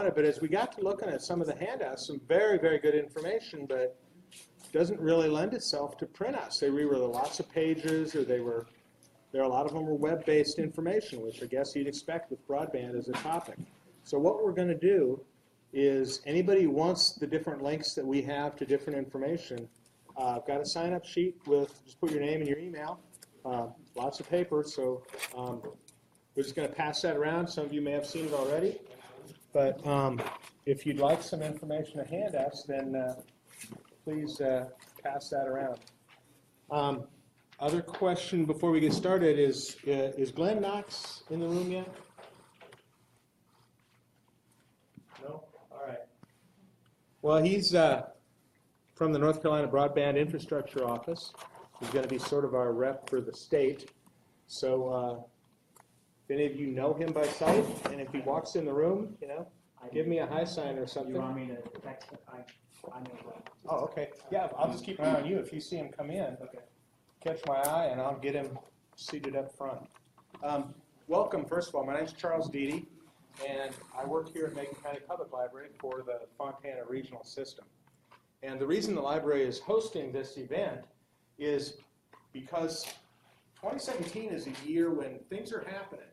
on it, but as we got to looking at some of the handouts, some very, very good information, but doesn't really lend itself to print outs. They were lots of pages, or a lot of them were web-based information, which I guess you'd expect with broadband as a topic. So what we're going to do is anybody who wants the different links that we have to different information, I've got a sign-up sheet with, just put your name and your email, lots of paper, so we're just going to pass that around. Some of you may have seen it already, but if you'd like some information or handouts, then please pass that around. Other question before we get started is Glenn Knox in the room yet? No? All right. Well, he's from the North Carolina Broadband Infrastructure Office. He's going to be sort of our rep for the state. So if any of you know him by sight, and if he walks in the room, give me a hi sign or something. You want me to text him? I know Glenn. Oh, okay. Yeah, I'll just keep an eye on you. If you see him come in, Okay. catch my eye, and I'll get him seated up front. Welcome, first of all. My name's Charles Diede, and I work here at Macon County Public Library for the Fontana Regional System. And the reason the library is hosting this event is because 2017 is a year when things are happening.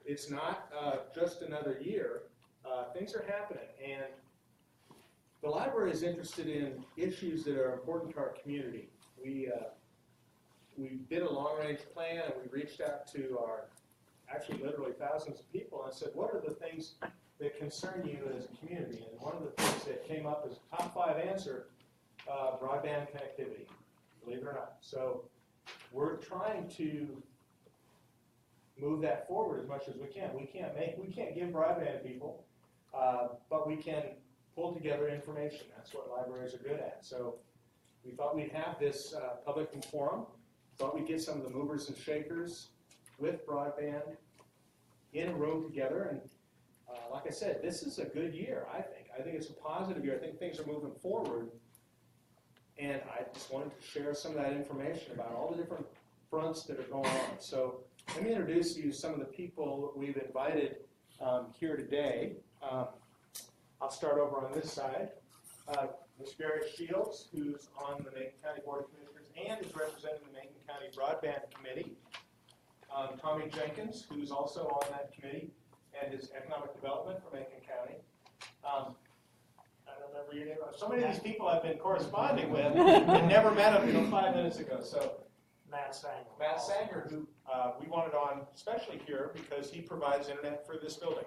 It's not just another year. Things are happening, and the library is interested in issues that are important to our community. We did a long-range plan, and we reached out to actually literally thousands of people and said, what are the things that concern you as a community? And one of the things that came up as a top 5 answer, broadband connectivity, believe it or not. So we're trying to move that forward as much as we can. We can't give broadband to people, but we can pull together information. That's what libraries are good at. So we thought we'd have this public forum. Thought we'd get some of the movers and shakers with broadband in a room together. And like I said, this is a good year, I think. I think it's a positive year. I think things are moving forward. And I just wanted to share some of that information about all the different fronts that are going on. So let me introduce you to some of the people we've invited here today. I'll start over on this side. Ms. Barry Shields, who's on the Macon County Board of Commissioners and is representing the Macon County Broadband Committee. Tommy Jenkins, who's also on that committee and is Economic Development for Macon County. I don't remember your name. So many of these people I've been corresponding with and never met them until 5 minutes ago. So Matt Sanger. Matt Sanger, who we wanted on especially here because he provides internet for this building.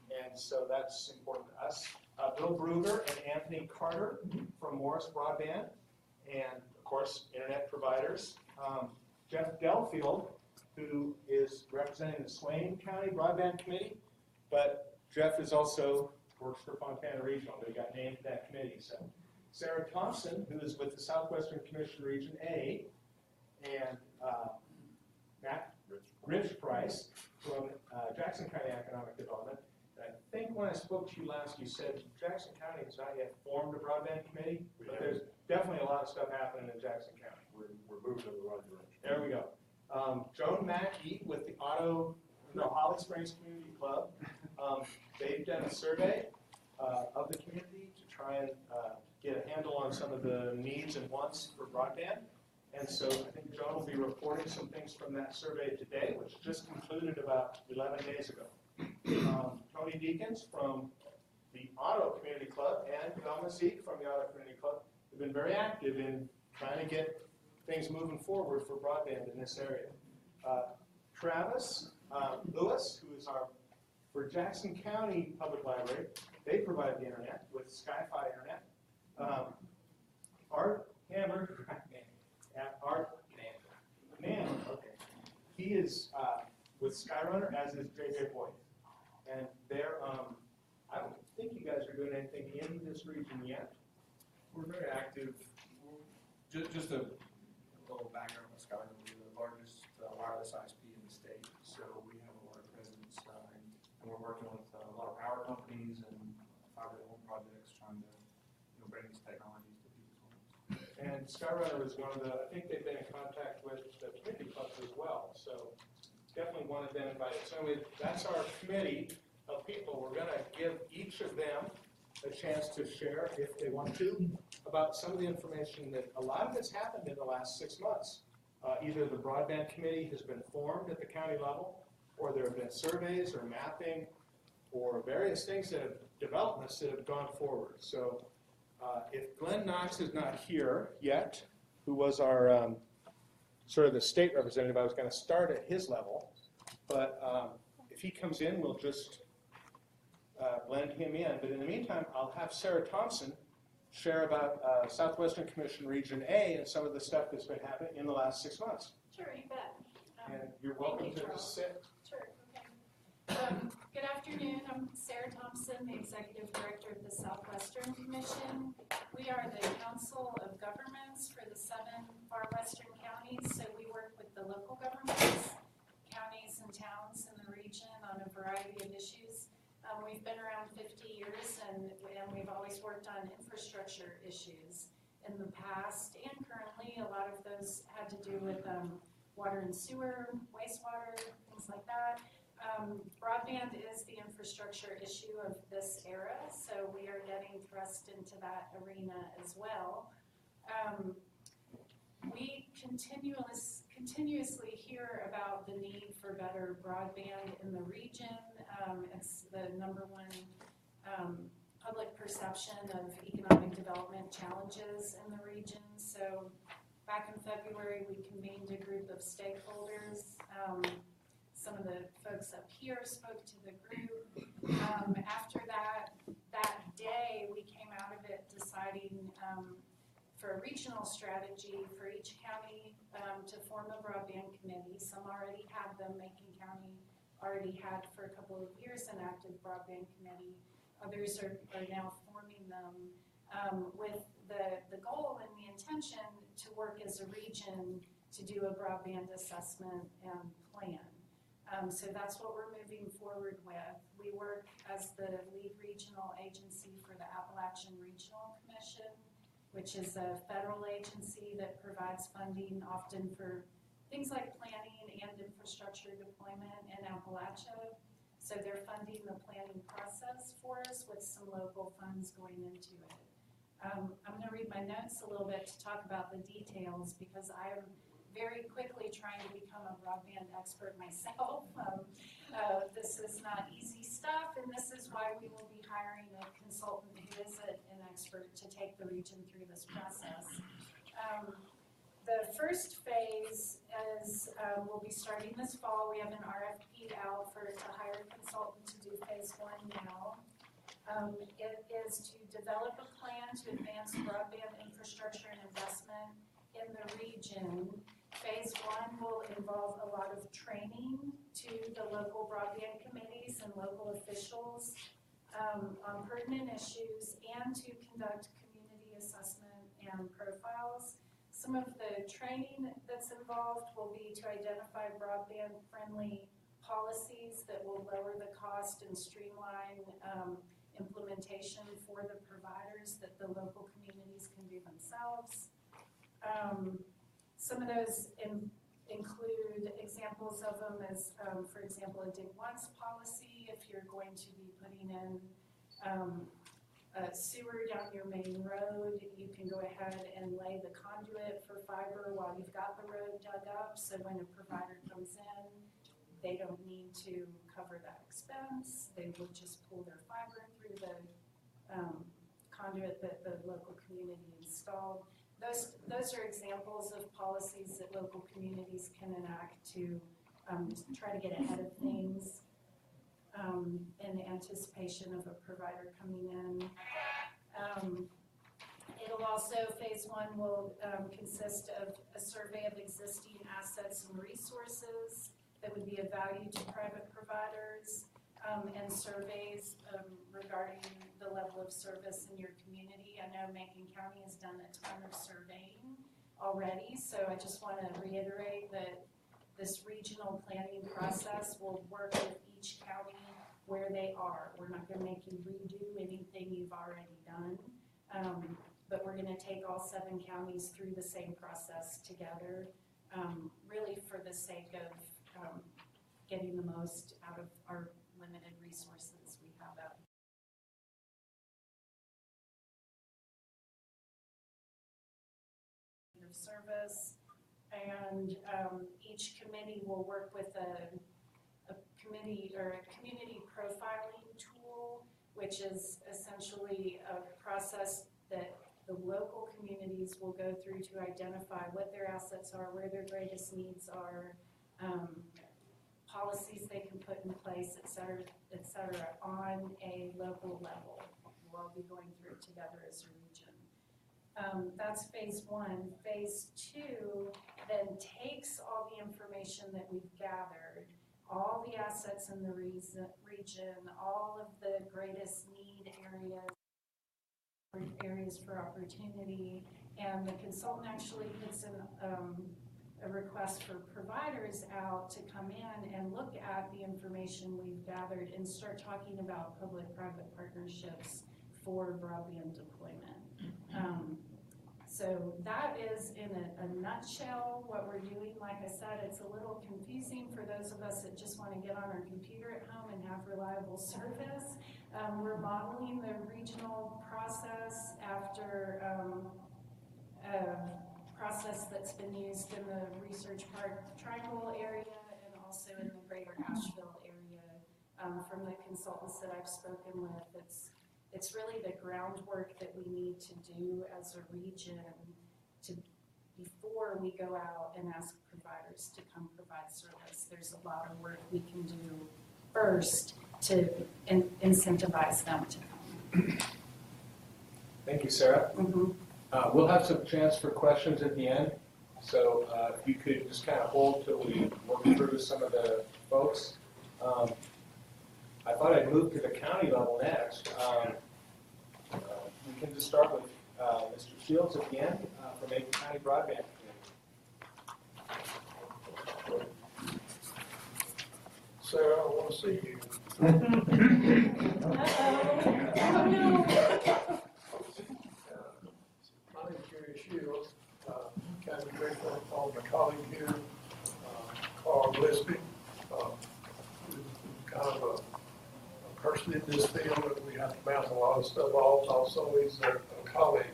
And so that's important to us. Bill Bruger and Anthony Carter from Morris Broadband, and of course, internet providers. Jeff Delfield, who is representing the Swain County Broadband Committee, but Jeff is also works for Fontana Regional. They got named to that committee. So Sarah Thompson, who is with the Southwestern Commission Region A, and Matt Rich Price from Jackson County Economic Development. I think when I spoke to you last, you said Jackson County has not yet formed a broadband committee, but there's definitely a lot of stuff happening in Jackson County. We're moving in the right direction. There we go. Joan Mackey with the Holly Springs Community Club. They've done a survey of the community to try and get a handle on some of the needs and wants for broadband. And so I think Joan will be reporting some things from that survey today, which just concluded about 11 days ago. Tony Deakins from the Auto Community Club and Velma Zeke from the Auto Community Club have been very active in trying to get things moving forward for broadband in this area. Travis Lewis, who is for Jackson County Public Library, they provide the internet with Sky-Fi internet. Art Hammer, okay. He is with Skyrunner, as is JJ Boyd. And they're, I don't think you guys are doing anything in this region yet. We're very active. Just a little background on Skyrunner. We're the largest wireless ISP in the state, so we have a lot of presence, and we're working with a lot of power companies and fiber-to-home projects, trying to bring these technologies to people's homes. And Skyrunner is one of the, I think they've been in contact with the community clubs as well, so definitely wanted them invited. So anyway, that's our committee. of people. We're going to give each of them a chance to share, if they want to, about some of the information that a lot of it's happened in the last 6 months. Either the Broadband Committee has been formed at the county level, or there have been surveys or mapping or various things that have, developments that have gone forward. So if Glenn Knox is not here yet, who was our sort of the state representative, I was going to start at his level, but if he comes in, we'll just blend him in. But in the meantime, I'll have Sarah Thompson share about Southwestern Commission Region A and some of the stuff that's been happening in the last 6 months. Sure, you bet. And you're welcome thank you, to Charles. sit. Sure, okay. Good afternoon. I'm Sarah Thompson, the Executive Director of the Southwestern Commission. We are the Council of Governments for the 7 far western counties, so we work with the local governments, counties and towns in the region on a variety of issues. We've been around 50 years, and we've always worked on infrastructure issues. In the past and currently, a lot of those had to do with water and sewer, wastewater, things like that. Broadband is the infrastructure issue of this era, so we are getting thrust into that arena as well. We continuously hear about the need for better broadband in the region. It's the #1 public perception of economic development challenges in the region. So back in February, we convened a group of stakeholders. Some of the folks up here spoke to the group. After that day, we came out of it deciding for a regional strategy for each county to form a broadband committee. Some already had them. Macon County already had for a couple of years an active broadband committee. Others are now forming them with the goal and the intention to work as a region to do a broadband assessment and plan. So that's what we're moving forward with. We work as the lead regional agency for the Appalachian Regional Commission, which is a federal agency that provides funding often for things like planning and infrastructure deployment in Appalachia. So they're funding the planning process for us with some local funds going into it. I'm going to read my notes a little bit to talk about the details because I am very quickly trying to become a broadband expert myself. This is not easy stuff, and this is why we will be hiring a consultant who is an expert to take the region through this process. The first phase is we'll be starting this fall. We have an RFP out to hire a consultant to do phase 1 now. It is to develop a plan to advance broadband infrastructure and investment in the region. Phase 1 will involve a lot of training to the local broadband committees and local officials on pertinent issues and to conduct community assessment and profiles. Some of the training that's involved will be to identify broadband-friendly policies that will lower the cost and streamline implementation for the providers that the local communities can do themselves. Some of those include examples of them as, for example, a dig once policy. If you're going to be putting in a sewer down your main road, you can go ahead and lay the conduit for fiber while you've got the road dug up, so when a provider comes in, they don't need to cover that expense. They will just pull their fiber through the conduit that the local community installed. Those are examples of policies that local communities can enact to try to get ahead of things in anticipation of a provider coming in. It'll also, phase 1 will consist of a survey of existing assets and resources that would be of value to private providers, and surveys regarding the level of service in your community. I know Macon County has done a ton of surveying already, so I just want to reiterate that this regional planning process will work with each county where they are. We're not going to make you redo anything you've already done, but we're going to take all 7 counties through the same process together, really for the sake of getting the most out of our limited resources. of service. And each committee will work with a committee or a community profiling tool, which is essentially a process that the local communities will go through to identify what their assets are, where their greatest needs are, policies they can put in place, et cetera, on a local level. We'll all be going through it together as a region. That's phase one. Phase two then takes all the information that we've gathered, all the assets in the region, all of the greatest need areas for opportunity, and the consultant actually puts in a request for providers out to come in and look at the information we've gathered and start talking about public-private partnerships for broadband deployment. So that is in a nutshell what we're doing. Like I said, it's a little confusing for those of us that just want to get on our computer at home and have reliable service. We're modeling the regional process after a process that's been used in the Research Park Triangle area and also in the greater Asheville area from the consultants that I've spoken with. It's really the groundwork that we need to do as a region before we go out and ask providers to come provide service. There's a lot of work we can do first to incentivize them to come. Thank you, Sarah. Mm-hmm. We'll have some chance for questions at the end. So if you could just kind of hold till we work through some of the folks. I thought I'd move to the county level next. We can just start with Mr. Shields at the end from Macon County Broadband. Sarah, I want to see you. Oh no. My name is Gary Shields, County Director on my colleague here, Carl Gillespie, kind of a person in this field that we have to bounce a lot of stuff off. Also, he's a colleague.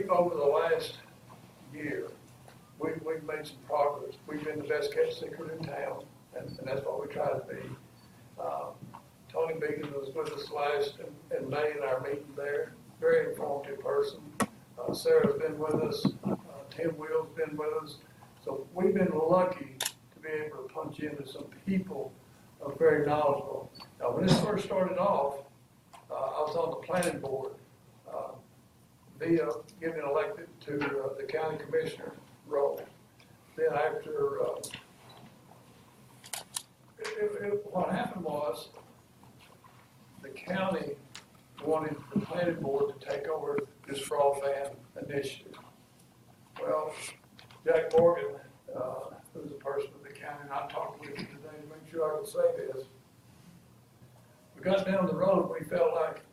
Over the last year, we've made some progress. We've been the best kept secret in town, and that's what we try to be. Tony Beacon was with us last in May in our meeting there. Very informative person. Sarah's been with us. Tim Will's been with us. So we've been lucky to be able to punch into some people very knowledgeable. Now, when this first started off, I was on the planning board via getting elected to the county commissioner role. Then after, what happened was the county wanted the planning board to take over this broadband initiative. Well, Jack Morgan, who's a person of the county, and I talked with him today to make sure I could say this. We got down the road, we felt like,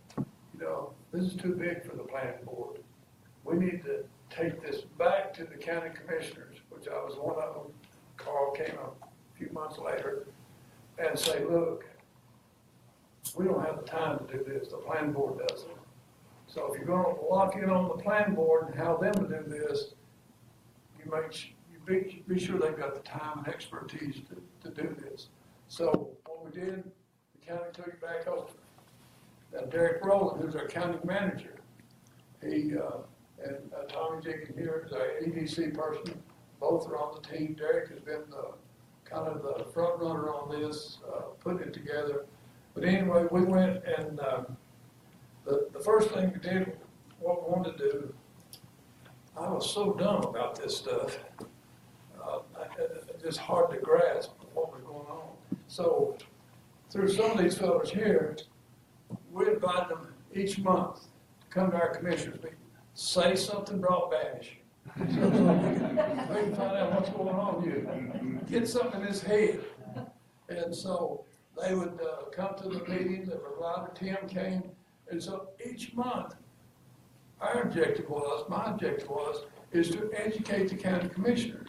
this is too big for the planning board. We need to take this back to the county commissioners, which I was one of them. Carl came a few months later and say, look, we don't have the time to do this. The planning board doesn't. So if you're going to lock in on the planning board and have them to do this, you be sure they've got the time and expertise to do this. So what we did, the county took it back over. Now Derek Rowland, who's our county manager, he and Tommy Jenkins here is our EDC person. Both are on the team. Derek has been kind of the front runner on this, putting it together. But anyway, we went and the first thing we did, what we wanted to do, I was so dumb about this stuff. It's just hard to grasp what was going on. So through some of these fellows here, we invite them each month to come to our commissioners meeting. Say something broadbandish. So we can find out what's going on here. Get something in his head. And so they would come to the meeting, the provider, Tim came. And so each month, my objective is to educate the county commissioners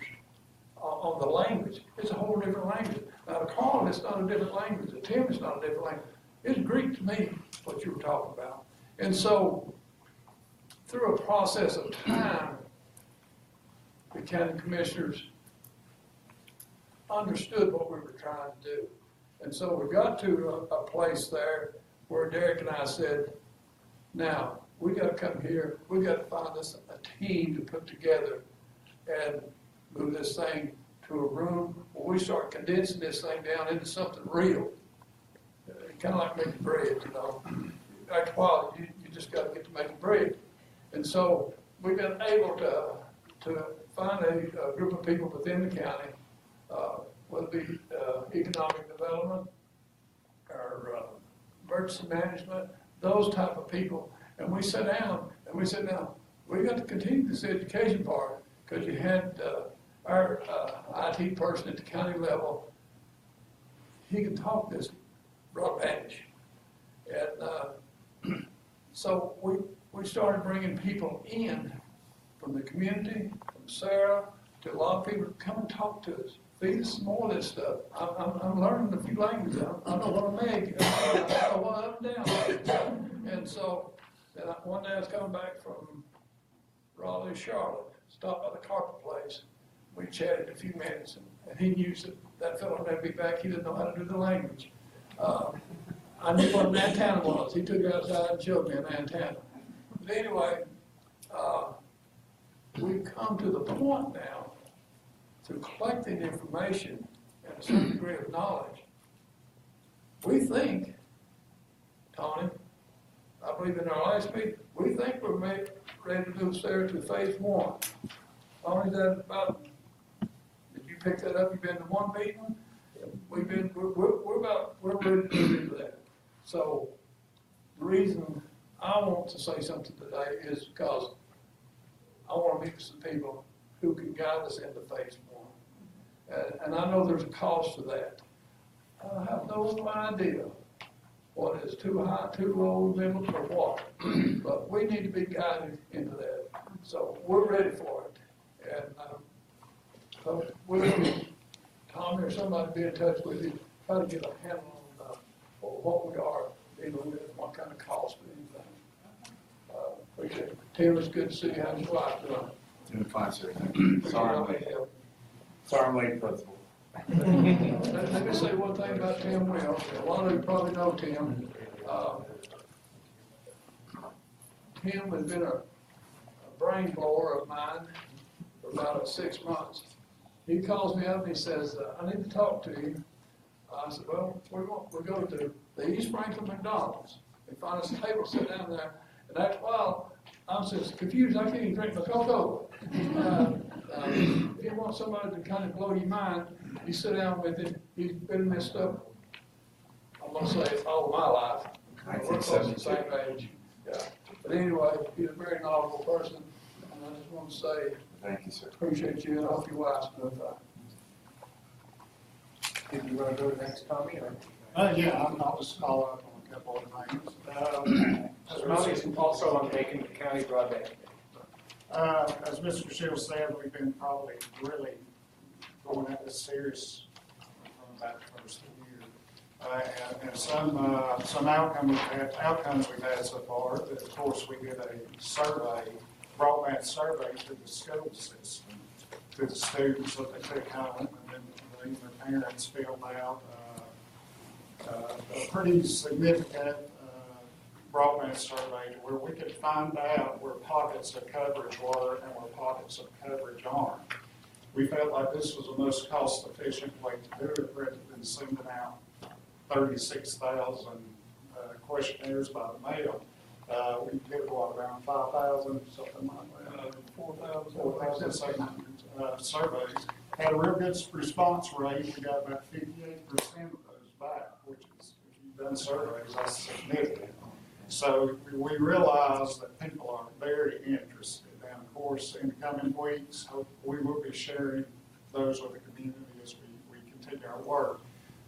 on the language. It's a whole different language. Now, to Carl, it's not a different language. To Tim, it's not a different language. It's Greek to me, what you were talking about. And so through a process of time, the county commissioners understood what we were trying to do. And so we got to a place there where Derek and I said, now, we got to come here, we got to find us a team to put together and move this thing to a room where we start condensing this thing down into something real. Kind of like making bread, you know. After a while, you just got to get to making bread. And so we've been able to find a group of people within the county, whether it be economic development or emergency management, those type of people. And we sat down and we said, now, we got to continue this education part because you had our IT person at the county level, he can talk this broadband. And so we started bringing people in from the community, from Sarah, to a lot of people to come and talk to us. Feed us some more of this stuff. I'm learning a few languages. I know what a meg, I know what up and down. And so one day I was coming back from Raleigh, Charlotte, stopped by the carpet place. We chatted a few minutes, and he knew that fellow would be back. He didn't know how to do the language. I knew what an antenna was. He took it outside and showed me an antenna. But anyway, we've come to the point now, through collecting information and a certain degree of knowledge, we think, Tony, I believe in our last meeting, we think we're ready to move there to phase one. Tony, that about, did you pick that up? You've been to one meeting? We're ready to do that. So the reason I want to say something today is because I want to meet with some people who can guide us into phase one. And I know there's a cost to that. I have no idea what is too high, too low, middle, or what. But we need to be guided into that. So we're ready for it. And so we'll Tommy or somebody be in touch with you, try to get a handle on what we are dealing with, what kind of cost or anything. Appreciate it. Tim, it's good to see you. How's your wife doing? Doing fine, sir. Thank you. Sorry I'm late, Principal. Let me say one thing about Tim Will. A lot of you probably know Tim. Tim has been a brain blower of mine for about 6 months. He calls me up and he says, I need to talk to you. I said, well, we go to the East Franklin McDonald's. They find us a table, sit down there, and after a while, I'm just confused. I can't even drink my Coca-Cola. If you want somebody to kind of blow your mind, you sit down with him. He's been in this stuff, I'm going to say, all my life. We're close to the same age. Yeah. But anyway, he's a very knowledgeable person, and I just want to say, thank you, sir. Appreciate you, and I hope your wife's doing fine. Did you want to go to next, Tommy? Or? Yeah, I'll just follow up on a couple of things. Tommy's also on Macon County Broadband. As Mr. Shields said, we've been probably really going at this serious from about the first of the year. And some outcomes we've had so far. Of course, we did a survey, broadband survey to the school system, to the students that they took home, and then their parents filled out a pretty significant broadband survey to where we could find out where pockets of coverage were and where pockets of coverage aren't. We felt like this was the most cost-efficient way to do it rather than sending out 36,000 questionnaires by the mail. We did around 5,000, something like that, 4,700 surveys. Had a real good response rate. We got about 58% of those back, which is, if you've done surveys, that's significant. So we realize that people are very interested. And of course, in the coming weeks, we will be sharing those with the community as we continue our work.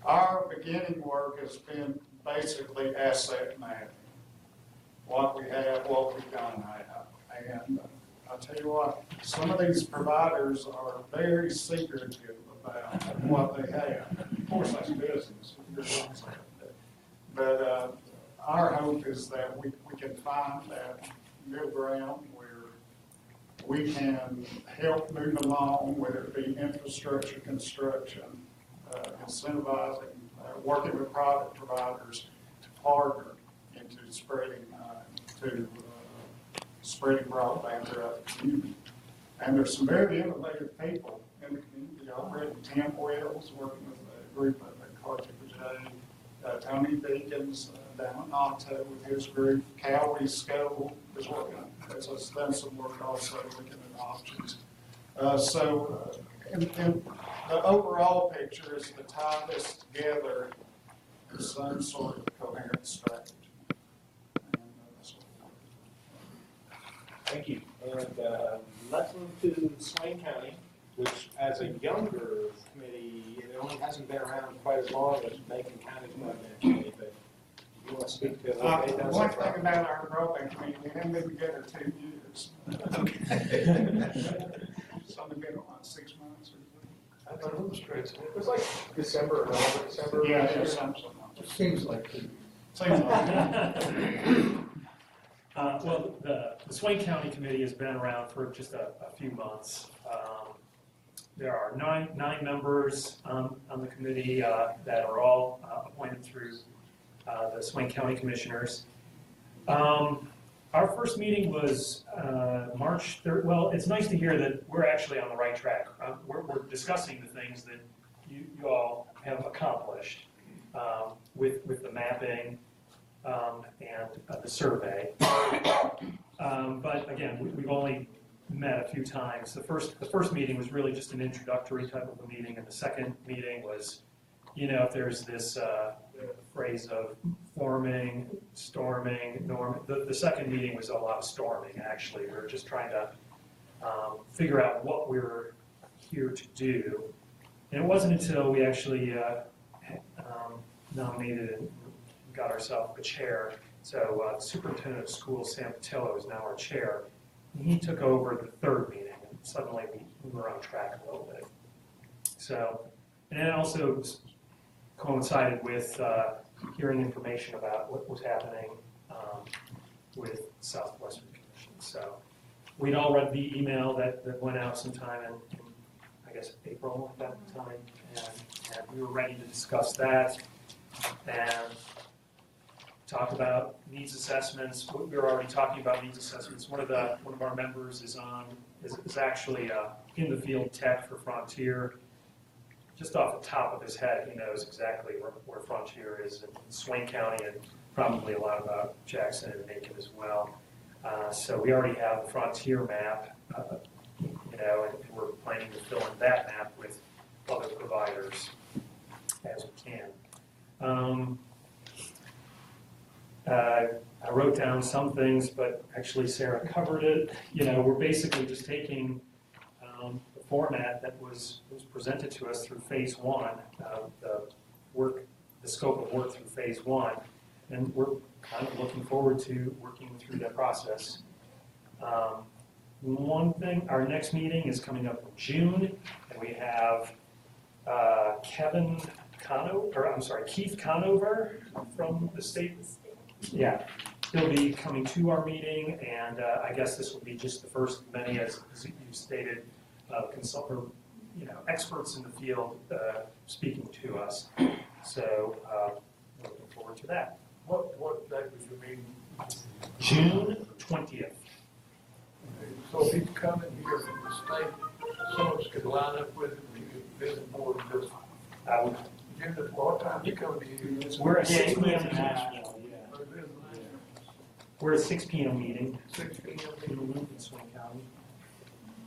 Our beginning work has been basically asset mapping. What we have, what we don't have. And I'll tell you what, some of these providers are very secretive about what they have. Of course, that's business. But our hope is that we can find that middle ground where we can help move along, whether it be infrastructure construction, incentivizing, working with private providers to partner into spreading broadband throughout the community. And there's some very innovative people in the community already. Tim Wells working with a group at Carter J. Tony Beacons down in Otto with his group. Cowley Scoble is working, has done some work also looking at options. And the overall picture is to tie this together in some sort of coherent strategy. And that's what we're doing. Thank you. And let's move to Swain County, which as a younger committee, it only hasn't been around quite as long as Macon County Broadband Committee, but you want to speak to what they done so One far? thing about our broadband committee, we haven't been together 2 years. It's only been, what, 6 months or I don't know, straight. It was like December, November, December. something? Yeah, something. It seems like it. Seems like Well, the Swain County Committee has been around for just a few months. There are nine members on the committee that are all appointed through the Swain County Commissioners. Our first meeting was March 3rd. Well, it's nice to hear that we're actually on the right track. We're discussing the things that you all have accomplished with the mapping and the survey. But again, we've only met a few times. The first meeting was really just an introductory type of a meeting, and the second meeting was, if there's this phrase of forming, storming, norm. The second meeting was a lot of storming, actually. We were just trying to figure out what we were here to do. And it wasn't until we actually nominated and got ourselves a chair. So the superintendent of schools, Sam Patillo, is now our chair. And he took over the third meeting, and suddenly we were on track a little bit. So, and it also coincided with hearing information about what was happening with Southwestern Commission. So we'd all read the email that went out sometime in I guess, April at that time, and we were ready to discuss that and talk about needs assessments. We were already talking about needs assessments. One of our members is actually in the field tech for Frontier. Just off the top of his head, he knows exactly where Frontier is in Swain County, and probably a lot about Jackson and Macon as well. So we already have a Frontier map, and we're planning to fill in that map with other providers as we can. I wrote down some things, but actually Sarah covered it. We're basically just taking the format that was presented to us through phase one, the scope of work through phase one, and we're kind of looking forward to working through that process. One thing, our next meeting is coming up in June, and we have Keith Conover from the state. Yeah, he'll be coming to our meeting, and I guess this will be just the first of many, as you stated, experts in the field speaking to us. So looking forward to that. What date was your meeting? June 20th. So if he's coming here from the state, some of us could line up with him and you could visit more than just. June, what time you come to you? We're at 6 p.m. Yeah. meeting. We're at 6 p.m. meeting. 6 p.m. In Swain County.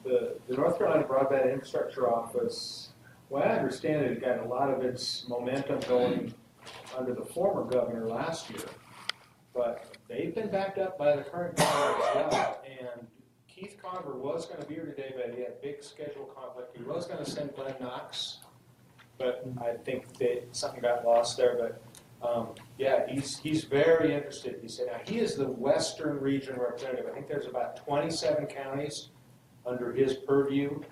The North Carolina Broadband Infrastructure Office, well, I understand it got a lot of its momentum going under the former governor last year, but they've been backed up by the current governor as well. And Keith Conover was going to be here today, but he had a big schedule conflict. He was going to send Glenn Knox, but I think that something got lost there. But yeah, he's very interested. He said, now he is the Western Region representative. I think there's about 27 counties under his purview,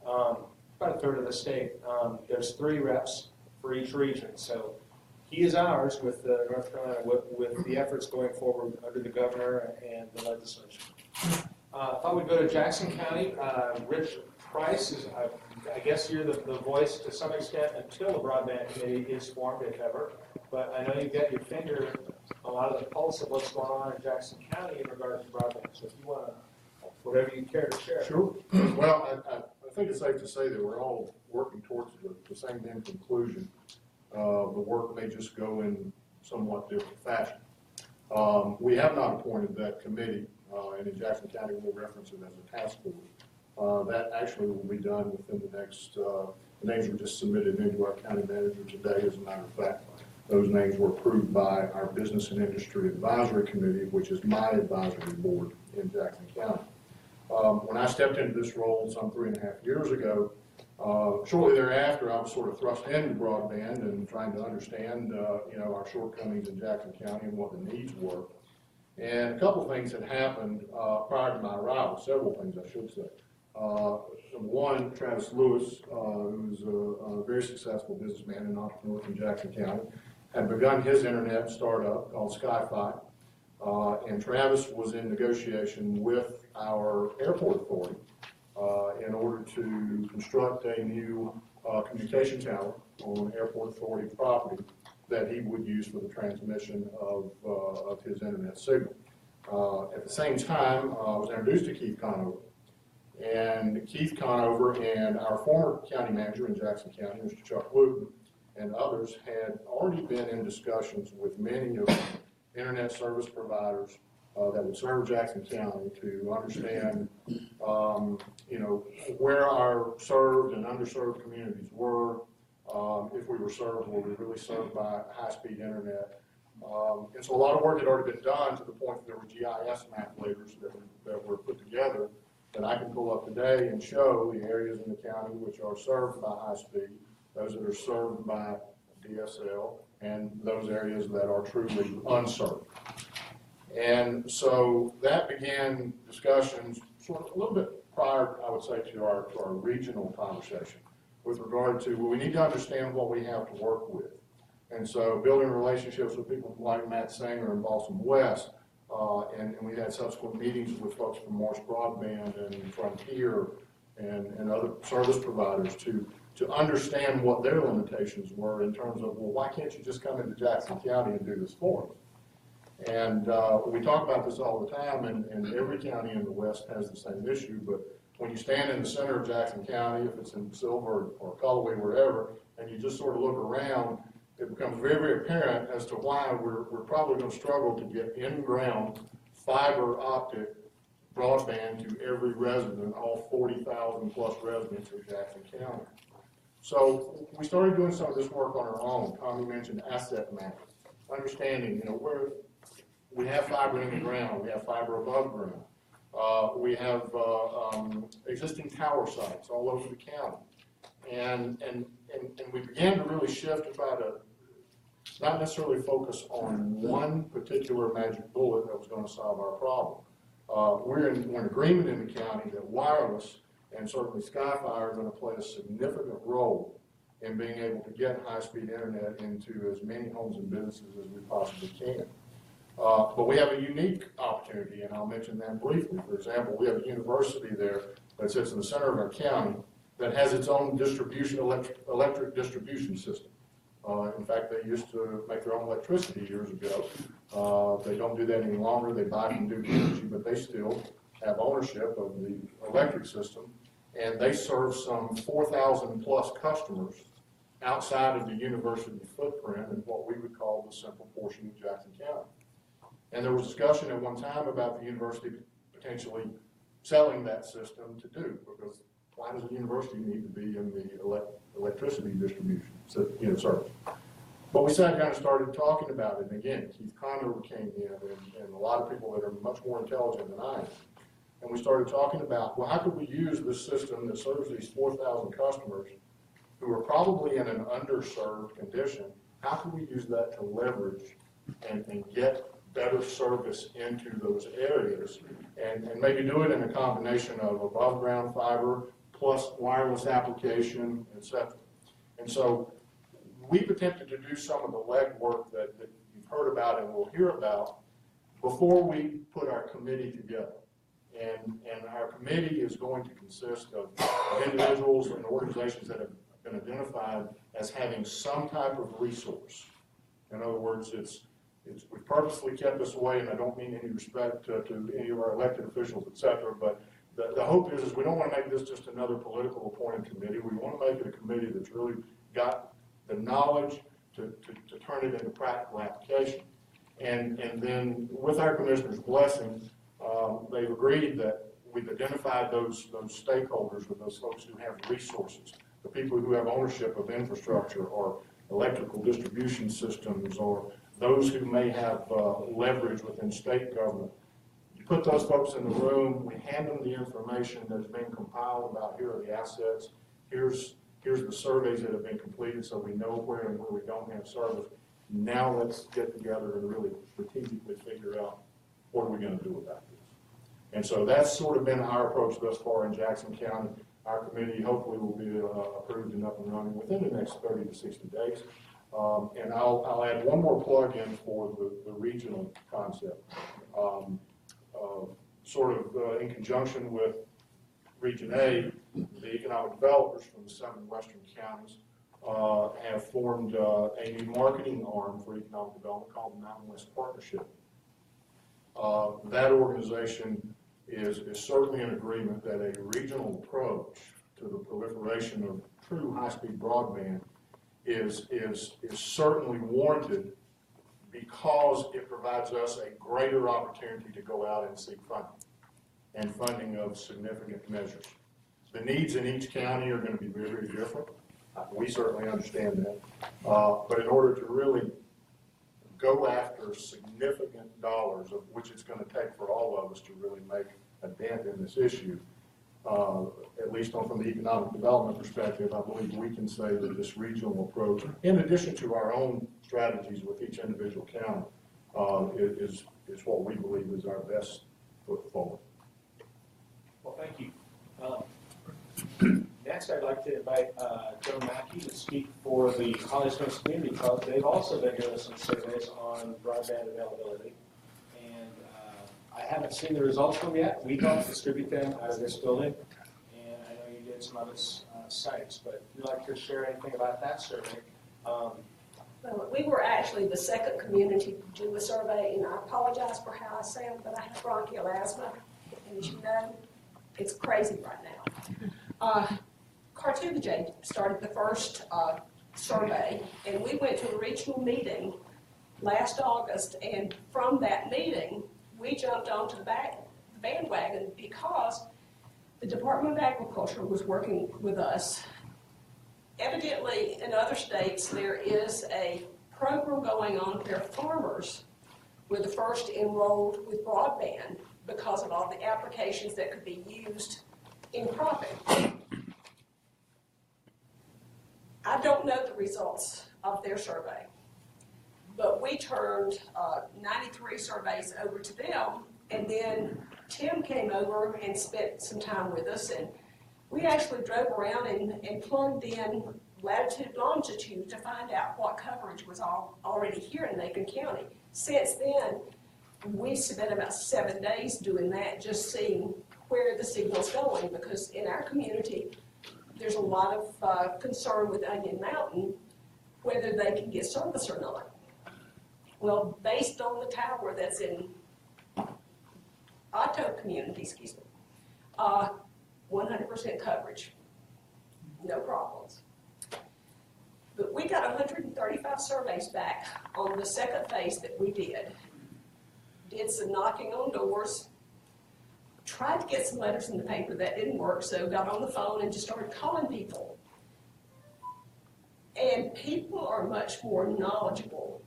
about a third of the state. There's 3 reps for each region. So he is ours with North Carolina, with the efforts going forward under the governor and the legislature. Thought we'd go to Jackson County. Rich Price is, I guess you're the voice to some extent until the broadband committee is formed, if ever. But I know you've got your finger on a lot of the pulse of what's going on in Jackson County in regards to broadband. So if you want to, whatever you care to share. Sure. Well, I think it's safe to say that we're all working towards the same end conclusion. The work may just go in somewhat different fashion. We have not appointed that committee, and in Jackson County we'll reference it as a task force. That actually will be done within the next, the names were just submitted into our county manager today, as a matter of fact. Those names were approved by our Business and Industry Advisory Committee, which is my advisory board in Jackson County. When I stepped into this role some 3.5 years ago, shortly thereafter, I was sort of thrust into broadband and trying to understand, our shortcomings in Jackson County and what the needs were. And a couple of things had happened prior to my arrival, several things I should say. One, Travis Lewis, who's a very successful businessman and entrepreneur from Jackson County, had begun his internet startup called SkyFi. And Travis was in negotiation with our airport authority in order to construct a new communication tower on airport authority property that he would use for the transmission of his internet signal. At the same time, I was introduced to Keith Conover. And Keith Conover and our former county manager in Jackson County, Mr. Chuck Wooten, and others had already been in discussions with many of the internet service providers that would serve Jackson County to understand, where our served and underserved communities were, if we were served, were we really served by high-speed internet. And so a lot of work had already been done to the point that there were GIS map layers that were put together that I can pull up today and show the areas in the county which are served by high speed, those that are served by DSL, and those areas that are truly unserved. And so that began discussions sort of a little bit prior, I would say, to our regional conversation with regard to, well, we need to understand what we have to work with. And so building relationships with people like Matt Sanger and Balsam West, and we had subsequent meetings with folks from Morse Broadband and Frontier and other service providers to understand what their limitations were in terms of, well, why can't you just come into Jackson County and do this for us? And we talk about this all the time, and every county in the West has the same issue, but when you stand in the center of Jackson County, if it's in Silver or Cullowhee, wherever, and you just sort of look around, it becomes very, very apparent as to why we're probably going to struggle to get in-ground fiber optic broadband to every resident, all 40,000 plus residents of Jackson County. So we started doing some of this work on our own. Tommy mentioned asset mapping, understanding, where we have fiber in the ground, we have fiber above ground, we have existing tower sites all over the county, and we began to really shift about not necessarily focus on one particular magic bullet that was going to solve our problem. We're in agreement in the county that wireless and certainly SkyFi are going to play a significant role in being able to get high-speed internet into as many homes and businesses as we possibly can. But we have a unique opportunity, and I'll mention that briefly. For example, we have a university there that sits in the center of our county that has its own electric distribution system. In fact, they used to make their own electricity years ago. They don't do that any longer. They buy from Duke Energy, but they still have ownership of the electric system, and they serve some 4,000 plus customers outside of the university footprint in what we would call the central portion of Jackson County. And there was discussion at one time about the university potentially selling that system to Duke, because why does a university need to be in the electricity distribution service? But we sat down and started talking about it, and again, Keith Conover came in, and a lot of people that are much more intelligent than I am. And we started talking about, well, how could we use this system that serves these 4,000 customers who are probably in an underserved condition? How can we use that to leverage and get better service into those areas, and maybe do it in a combination of above ground fiber plus wireless application, etc. And so we've attempted to do some of the legwork that you've heard about and will hear about before we put our committee together. And our committee is going to consist of individuals and organizations that have been identified as having some type of resource. In other words, we've purposely kept this away, and I don't mean any respect to any of our elected officials, et cetera, but the hope is we don't want to make this just another political appointed committee. We want to make it a committee that's really got the knowledge to turn it into practical application. And then with our commissioner's blessing, they've agreed that we've identified those stakeholders, or those folks who have resources, the people who have ownership of infrastructure or electrical distribution systems, or those who may have leverage within state government. You put those folks in the room, we hand them the information that's been compiled about here are the assets, here's the surveys that have been completed so we know where and where we don't have service. Now let's get together and really strategically figure out what are we going to do about this. And so that's sort of been our approach thus far in Jackson County. Our committee hopefully will be approved and up and running within the next 30 to 60 days. And I'll add one more plug-in for the regional concept. In conjunction with Region A, the economic developers from the 7 western counties have formed a new marketing arm for economic development called the Mountain West Partnership. That organization is certainly in agreement that a regional approach to the proliferation of true high-speed broadband is certainly warranted because it provides us a greater opportunity to go out and seek funding, and funding of significant measures. The needs in each county are going to be very, very different. We certainly understand that. But in order to really go after significant dollars, of which it's going to take for all of us to really make a dent in this issue, at least from the economic development perspective, I believe we can say that this regional approach, in addition to our own strategies with each individual county, is what we believe is our best foot forward. Well, thank you. Next, I'd like to invite Joe Mackey to speak for the Holly Springs Community Club. They've also been doing some surveys on broadband availability, and I haven't seen the results from them yet. We don't distribute them out of this building, and I know you did some other sites, but if you'd like to share anything about that survey. Well, we were actually the second community to do a survey, and I apologize for how I sound, but I have bronchial asthma, and as you know, it's crazy right now. Cartooga started the first survey, and we went to a regional meeting last August, and from that meeting, we jumped onto the bandwagon because the Department of Agriculture was working with us. Evidently, in other states, there is a program going on where farmers were the first enrolled with broadband because of all the applications that could be used in cropping. I don't know the results of their survey, but we turned 93 surveys over to them, and then Tim came over and spent some time with us, and we actually drove around and plugged in latitude, longitude to find out what coverage was already here in Macon County. Since then, we spent about 7 days doing that, just seeing where the signal's going, because in our community, there's a lot of concern with Onion Mountain, whether they can get service or not. Well, based on the tower that's in Otto community, 100% coverage, no problems. But we got 135 surveys back on the second phase that we did some knocking on doors, tried to get some letters in the paper. That didn't work, so got on the phone and just started calling people. And people are much more knowledgeable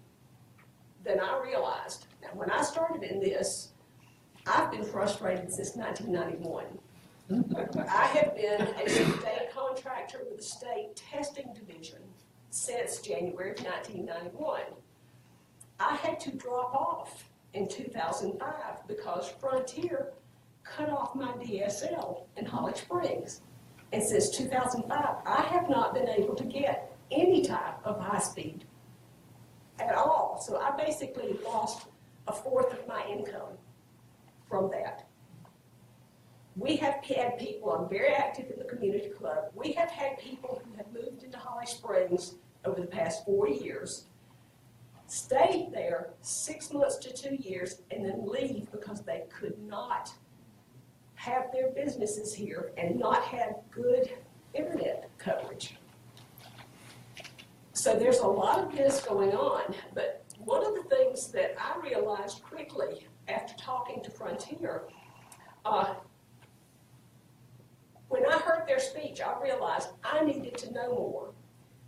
than I realized. Now, when I started in this, I've been frustrated since 1991. I have been a state contractor with the state testing division since January of 1991. I had to drop off in 2005 because Frontier cut off my DSL in Holly Springs. And since 2005, I have not been able to get any type of high speed at all. So I basically lost a fourth of my income from that. We have had people, I'm very active in the community club, we have had people who have moved into Holly Springs over the past 4 years, stayed there 6 months to 2 years, and then leave because they could not have their businesses here and not have good internet coverage. So there's a lot of this going on, but one of the things that I realized quickly after talking to Frontier, when I heard their speech, I realized I needed to know more.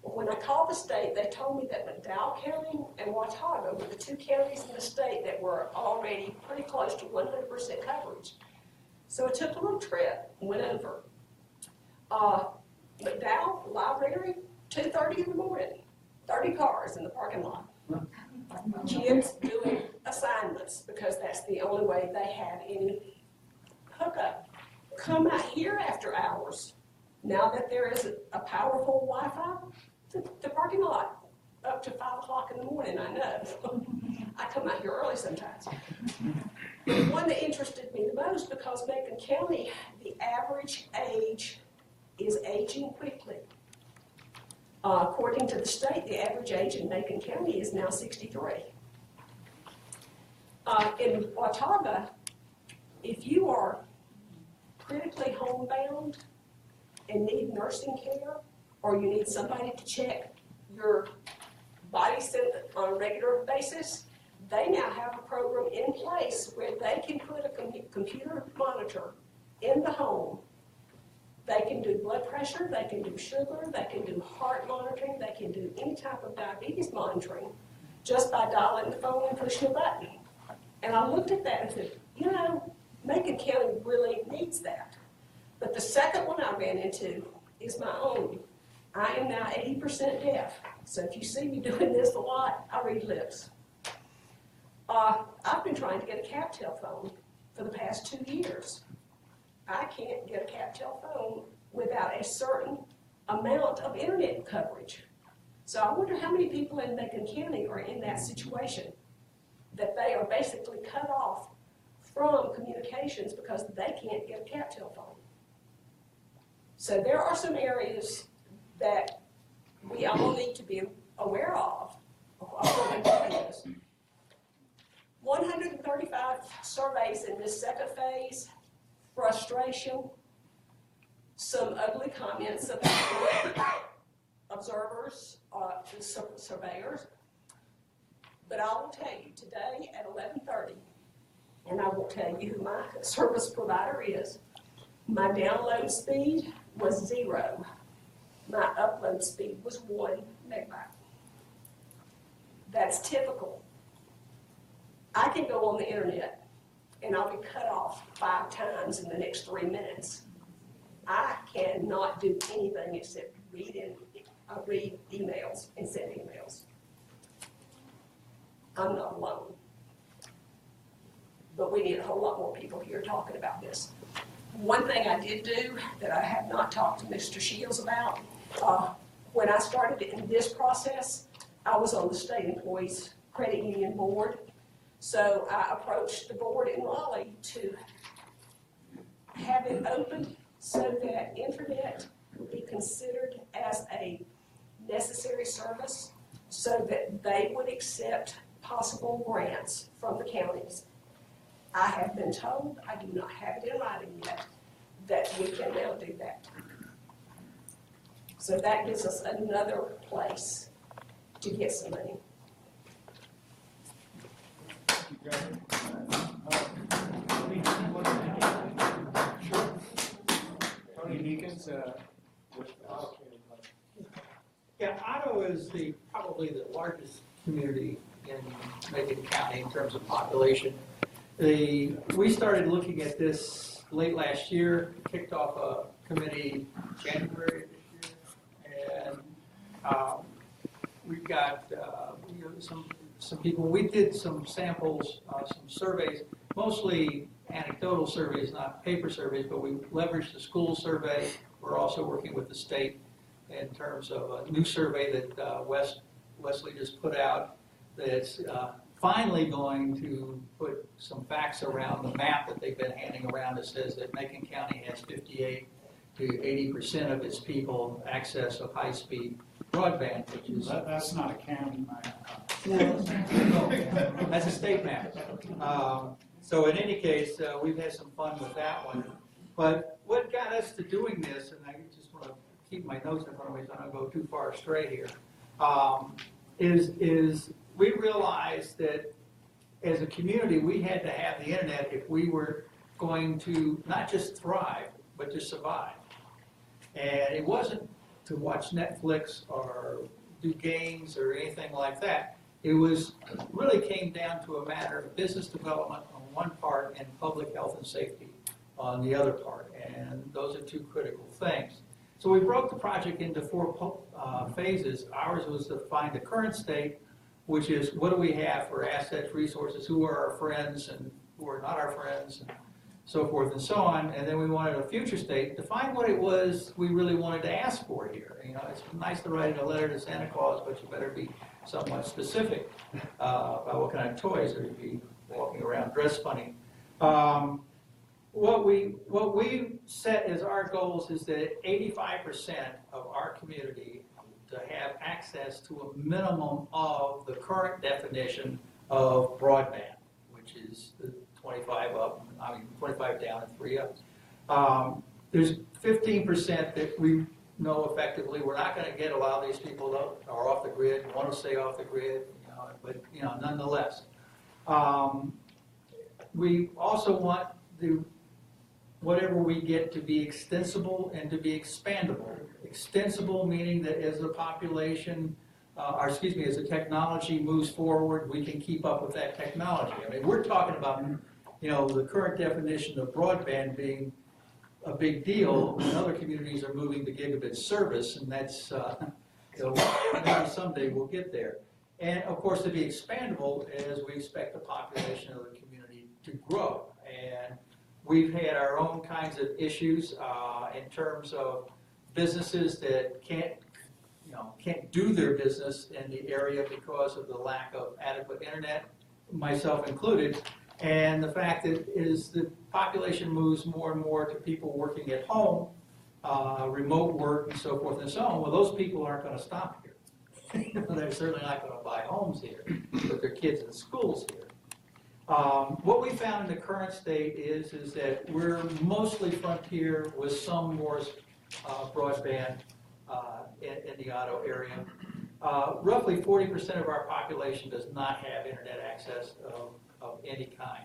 When I called the state, they told me that McDowell County and Watauga were the two counties in the state that were already pretty close to 100% coverage. So I took a little trip and went over. McDowell Library, 2:30 in the morning, 30 cars in the parking lot. Kids doing assignments because that's the only way they have any hookup. Come out here after hours. Now that there is a powerful Wi-Fi, the parking lot up to 5 o'clock in the morning, I know. I come out here early sometimes. But the one that interested me the most, because Macon County, the average age is aging quickly. According to the state, the average age in Macon County is now 63. In Watauga, if you are critically homebound and need nursing care, or you need somebody to check your body on a regular basis, they now have a program in place where they can put a computer monitor in the home. They can do blood pressure, they can do sugar, they can do heart monitoring, they can do any type of diabetes monitoring just by dialing the phone and pushing a button. And I looked at that and said, you know, Macon County really needs that. But the second one I ran into is my own. I am now 80% deaf. So if you see me doing this a lot, I read lips. I've been trying to get a cap telephone for the past 2 years. I can't get a cap telephone without a certain amount of internet coverage. So I wonder how many people in Macon County are in that situation, that they are basically cut off from communications because they can't get a cap telephone. So there are some areas that we all need to be aware of what it is. 135 surveys in this second phase, frustration, some ugly comments about observers, surveyors. But I will tell you, today at 11:30, and I will tell you who my service provider is, my download speed was 0. My upload speed was 1 megabyte. That's typical. I can go on the internet and I'll be cut off 5 times in the next 3 minutes. I cannot do anything except read emails and send emails. I'm not alone. But we need a whole lot more people here talking about this. One thing I did do that I have not talked to Mr. Shields about, when I started in this process, I was on the State Employees Credit Union Board. So I approached the board in Raleigh to have it opened so that internet would be considered as a necessary service, so that they would accept possible grants from the counties. I have been told, I do not have it in writing yet, that we can now do that. So that gives us another place to get some money. Tony Deacons, with Yeah, Otto is probably the largest community in Macon County in terms of population. We started looking at this late last year, kicked off a committee January this year, and we've got some people. We did some samples, some surveys, mostly anecdotal surveys, not paper surveys, but we leveraged the school survey. We're also working with the state in terms of a new survey that Wesley just put out that's finally going to put some facts around the map that they've been handing around that says that Macon County has 58 to 80% of its people access of high-speed broadband, which is... That's not a county map. No, that's a state map. So in any case, we've had some fun with that one. But what got us to doing this, and I just want to keep my notes in front of me so I don't go too far astray here, is we realized that as a community, we had to have the internet if we were going to not just thrive, but to survive. And it wasn't to watch Netflix or do games or anything like that. It was really came down to a matter of business development on one part and public health and safety on the other part. And those are two critical things. So we broke the project into 4 phases. Ours was to find the current state, which is what do we have for assets, resources, who are our friends and who are not our friends, and so forth and so on. And then we wanted a future state to find what it was we really wanted to ask for here. You know, it's nice to write a letter to Santa Claus, but you better be somewhat specific about what kind of toys, or you'd be walking around dressed funny. What we set as our goals is that 85% of our community to have access to a minimum of the current definition of broadband, which is the 25 up, 25 down and 3 up. There's 15% that we know effectively we're not going to get a lot of these people that are off the grid, want to stay off the grid, but nonetheless. We also want whatever we get to be extensible and to be expandable. Extensible meaning that as the population, as the technology moves forward, we can keep up with that technology. I mean, we're talking about, the current definition of broadband being a big deal, and other communities are moving to gigabit service, and that's, maybe someday we'll get there. And of course, to be expandable as we expect the population of the community to grow. And we've had our own kinds of issues in terms of businesses that can't do their business in the area because of the lack of adequate internet, myself included. And the fact that is the population moves more and more to people working at home, remote work and so forth and so on. Well, those people aren't going to stop here. They're certainly not going to buy homes here, but their kids in schools here. What we found in the current state is that we're mostly frontier with some Morse broadband in the Otto area. Roughly 40% of our population does not have internet access of any kind.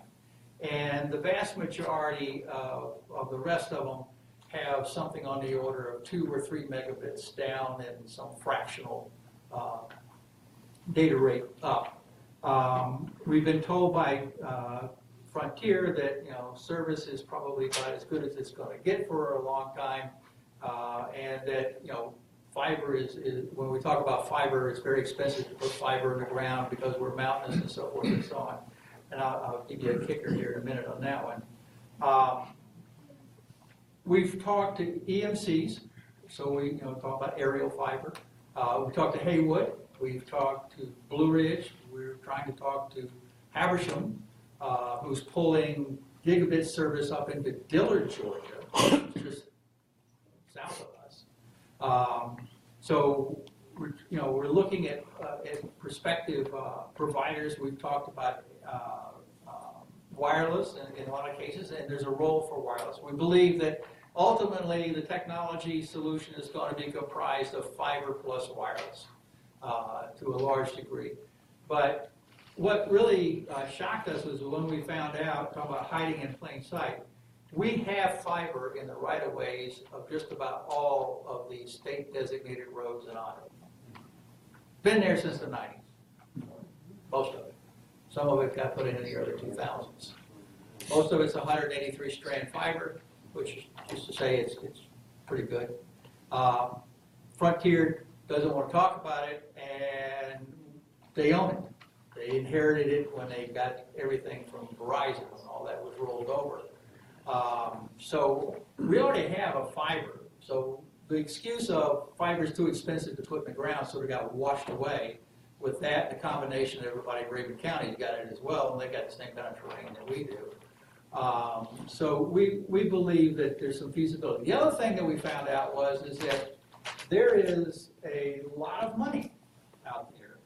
And the vast majority of the rest of them have something on the order of 2 or 3 megabits down and some fractional data rate up. We've been told by Frontier that service is probably about as good as it's going to get for a long time, and that fiber is when we talk about fiber, it's very expensive to put fiber in the ground because we're mountainous and so forth and so on. And I'll give you a kicker here in a minute on that one. We've talked to EMCs, so we talk about aerial fiber. We talked to Haywood. We've talked to Blue Ridge. We're trying to talk to Habersham, who's pulling gigabit service up into Dillard, Georgia, just south of us. So we're looking at prospective providers. We've talked about wireless in a lot of cases, and there's a role for wireless. We believe that ultimately the technology solution is going to be comprised of fiber plus wireless to a large degree. But what really shocked us was when we found out, talking about hiding in plain sight, we have fiber in the right-of-ways of just about all of the state-designated roads in Ottawa. Been there since the 90s, most of it. Some of it got put in the early 2000s. Most of it's 183-strand fiber, which is to say it's pretty good. Frontier doesn't want to talk about it, and they own it. They inherited it when they got everything from Verizon and all that was rolled over. So we already have a fiber. So the excuse of fiber is too expensive to put in the ground sort of got washed away. With that, the combination of everybody in Raven County's got it as well, and they got the same kind of terrain that we do. So we believe that there's some feasibility. The other thing that we found out is that there is a lot of money out there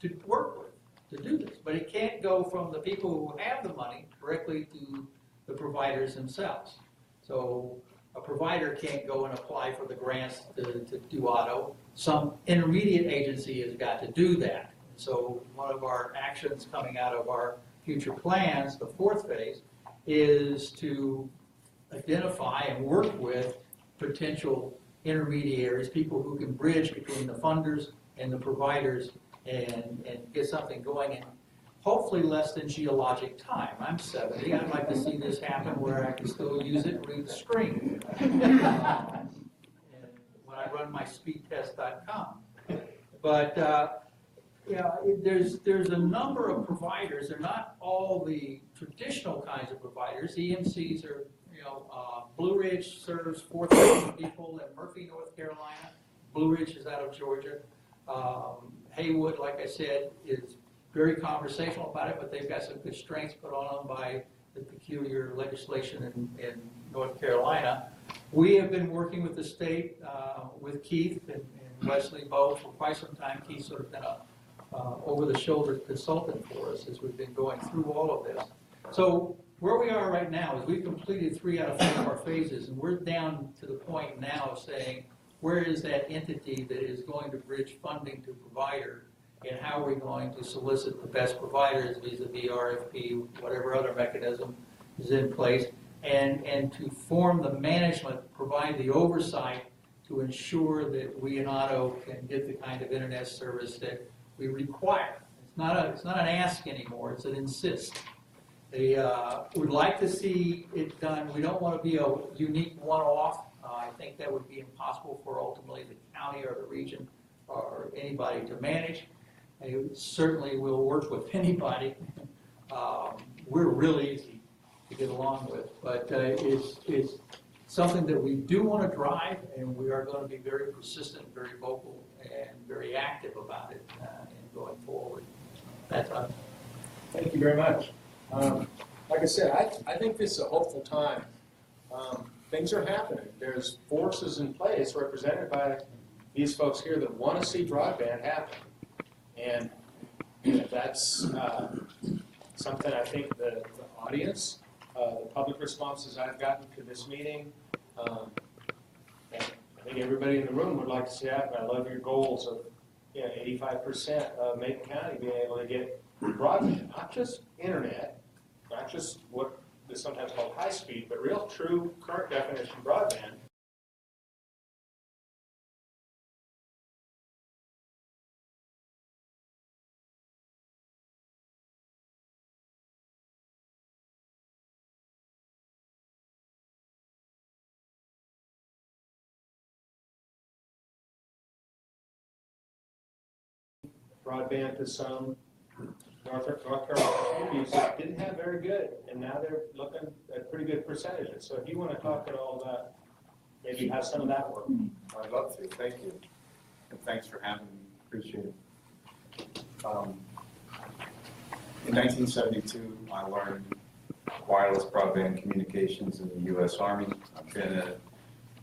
to work with to do this, but it can't go from the people who have the money directly to the providers themselves. So a provider can't go and apply for the grants to do auto. Some intermediate agency has got to do that. So one of our actions coming out of our future plans, the fourth phase, is to identify and work with potential intermediaries, people who can bridge between the funders and the providers and get something going in hopefully less than geologic time. I'm 70. I'd like to see this happen where I can still use it and read the screen. And when I run my speedtest.com. But there's a number of providers. They're not all the traditional kinds of providers. EMCs are, Blue Ridge serves 4,000 people in Murphy, North Carolina. Blue Ridge is out of Georgia. Haywood, like I said, is very conversational about it, but they've got some constraints put on them by the peculiar legislation in North Carolina. We have been working with the state, with Keith and Wesley both for quite some time. Keith's sort of been a over-the-shoulder consultant for us as we've been going through all of this. So where we are right now is we've completed 3 out of 4 of our phases, and we're down to the point now of saying, where is that entity that is going to bridge funding to provider, and how are we going to solicit the best providers vis-a-vis RFP, whatever other mechanism is in place, and to form the management, provide the oversight to ensure that we in Otto can get the kind of internet service that we require. It's not an ask anymore, it's an insist. They would like to see it done. We don't want to be a unique one-off. I think that would be impossible for ultimately the county or the region or anybody to manage. And certainly we'll work with anybody. We're really easy to get along with, but it's something that we do want to drive, and we are going to be very persistent, very vocal, and very active about it in going forward. That's all. Thank you very much. Like I said, I think this is a hopeful time. Things are happening. There's forces in place represented by these folks here that want to see broadband happen. And that's something I think the audience, the public responses I've gotten to this meeting, and I think everybody in the room would like to see that. I love your goals of 85% of Macon County being able to get broadband, not just internet, not just what is sometimes called high speed, but real, true, current definition broadband. Broadband to some North Carolina communities that didn't have very good, and now they're looking at pretty good percentages. So if you want to talk at all about maybe how some of that work. I'd love to. Thank you. And thanks for having me. Appreciate it. In 1972, I learned wireless broadband communications in the U.S. Army. I've been in it.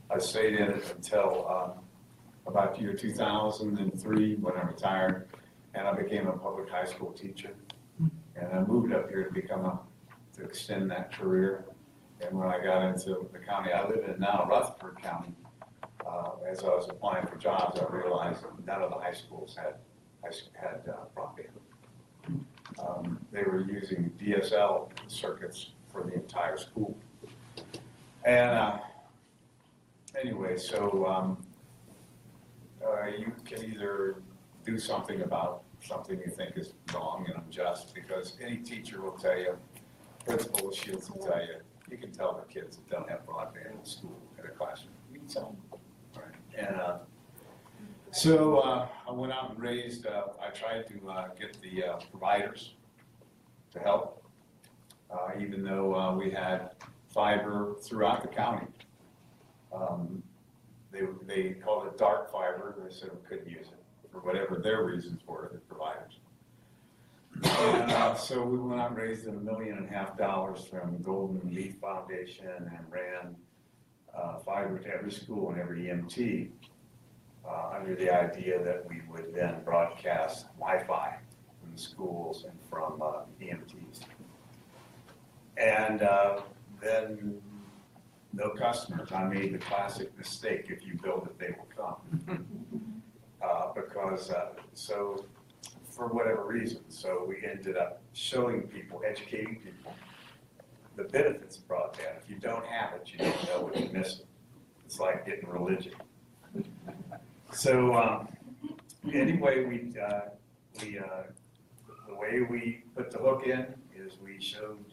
I stayed in it until about the year 2003 when I retired, and I became a public high school teacher. And I moved up here to extend that career. And when I got into the county I live in now, Rutherford County, as I was applying for jobs, I realized none of the high schools had broadband. They were using DSL circuits for the entire school. And anyway, so you can either do something about something you think is wrong and unjust, because any teacher will tell you, principal of Shields will tell you, you can tell the kids that don't have broadband in school in a classroom. You can tell them. Right. And so I went out and raised, I tried to get the providers to help, even though we had fiber throughout the county. they called it dark fiber. They said we couldn't use it for whatever their reasons were, the providers. And so we went out and raised $1.5 million from Golden Leaf Foundation and ran fiber to every school and every EMT under the idea that we would then broadcast Wi-Fi from the schools and from EMTs. And then no customers. I made the classic mistake: if you build it, they will come. So for whatever reason, so we ended up showing people, educating people, the benefits of broadband. If you don't have it, you don't know what you're missing. It's like getting religion. So anyway, the way we put the hook in is we showed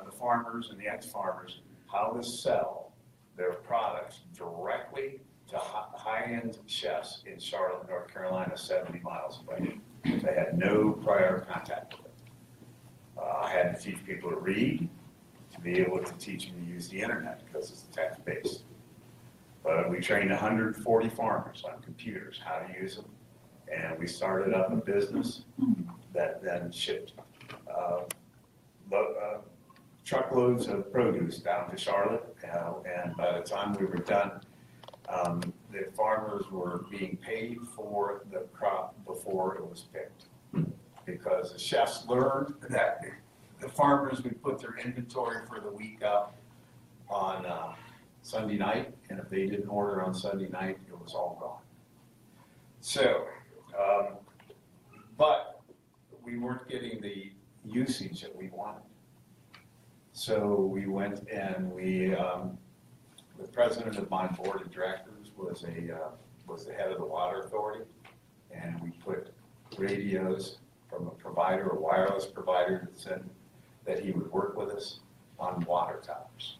the farmers and the ex-farmers how to sell their products directly to high-end chefs in Charlotte, North Carolina, 70 miles away. They had no prior contact with it. I had to teach people to read, to be able to teach them to use the internet because it's text-based. But we trained 140 farmers on computers, how to use them, and we started up a business that then shipped truckloads of produce down to Charlotte, and by the time we were done, the farmers were being paid for the crop before it was picked, because the chefs learned that the farmers would put their inventory for the week up on Sunday night, and if they didn't order on Sunday night, it was all gone. So, but we weren't getting the usage that we wanted. So we went and the president of my board of directors was the head of the water authority, and we put radios from a provider, a wireless provider, that said that he would work with us on water towers.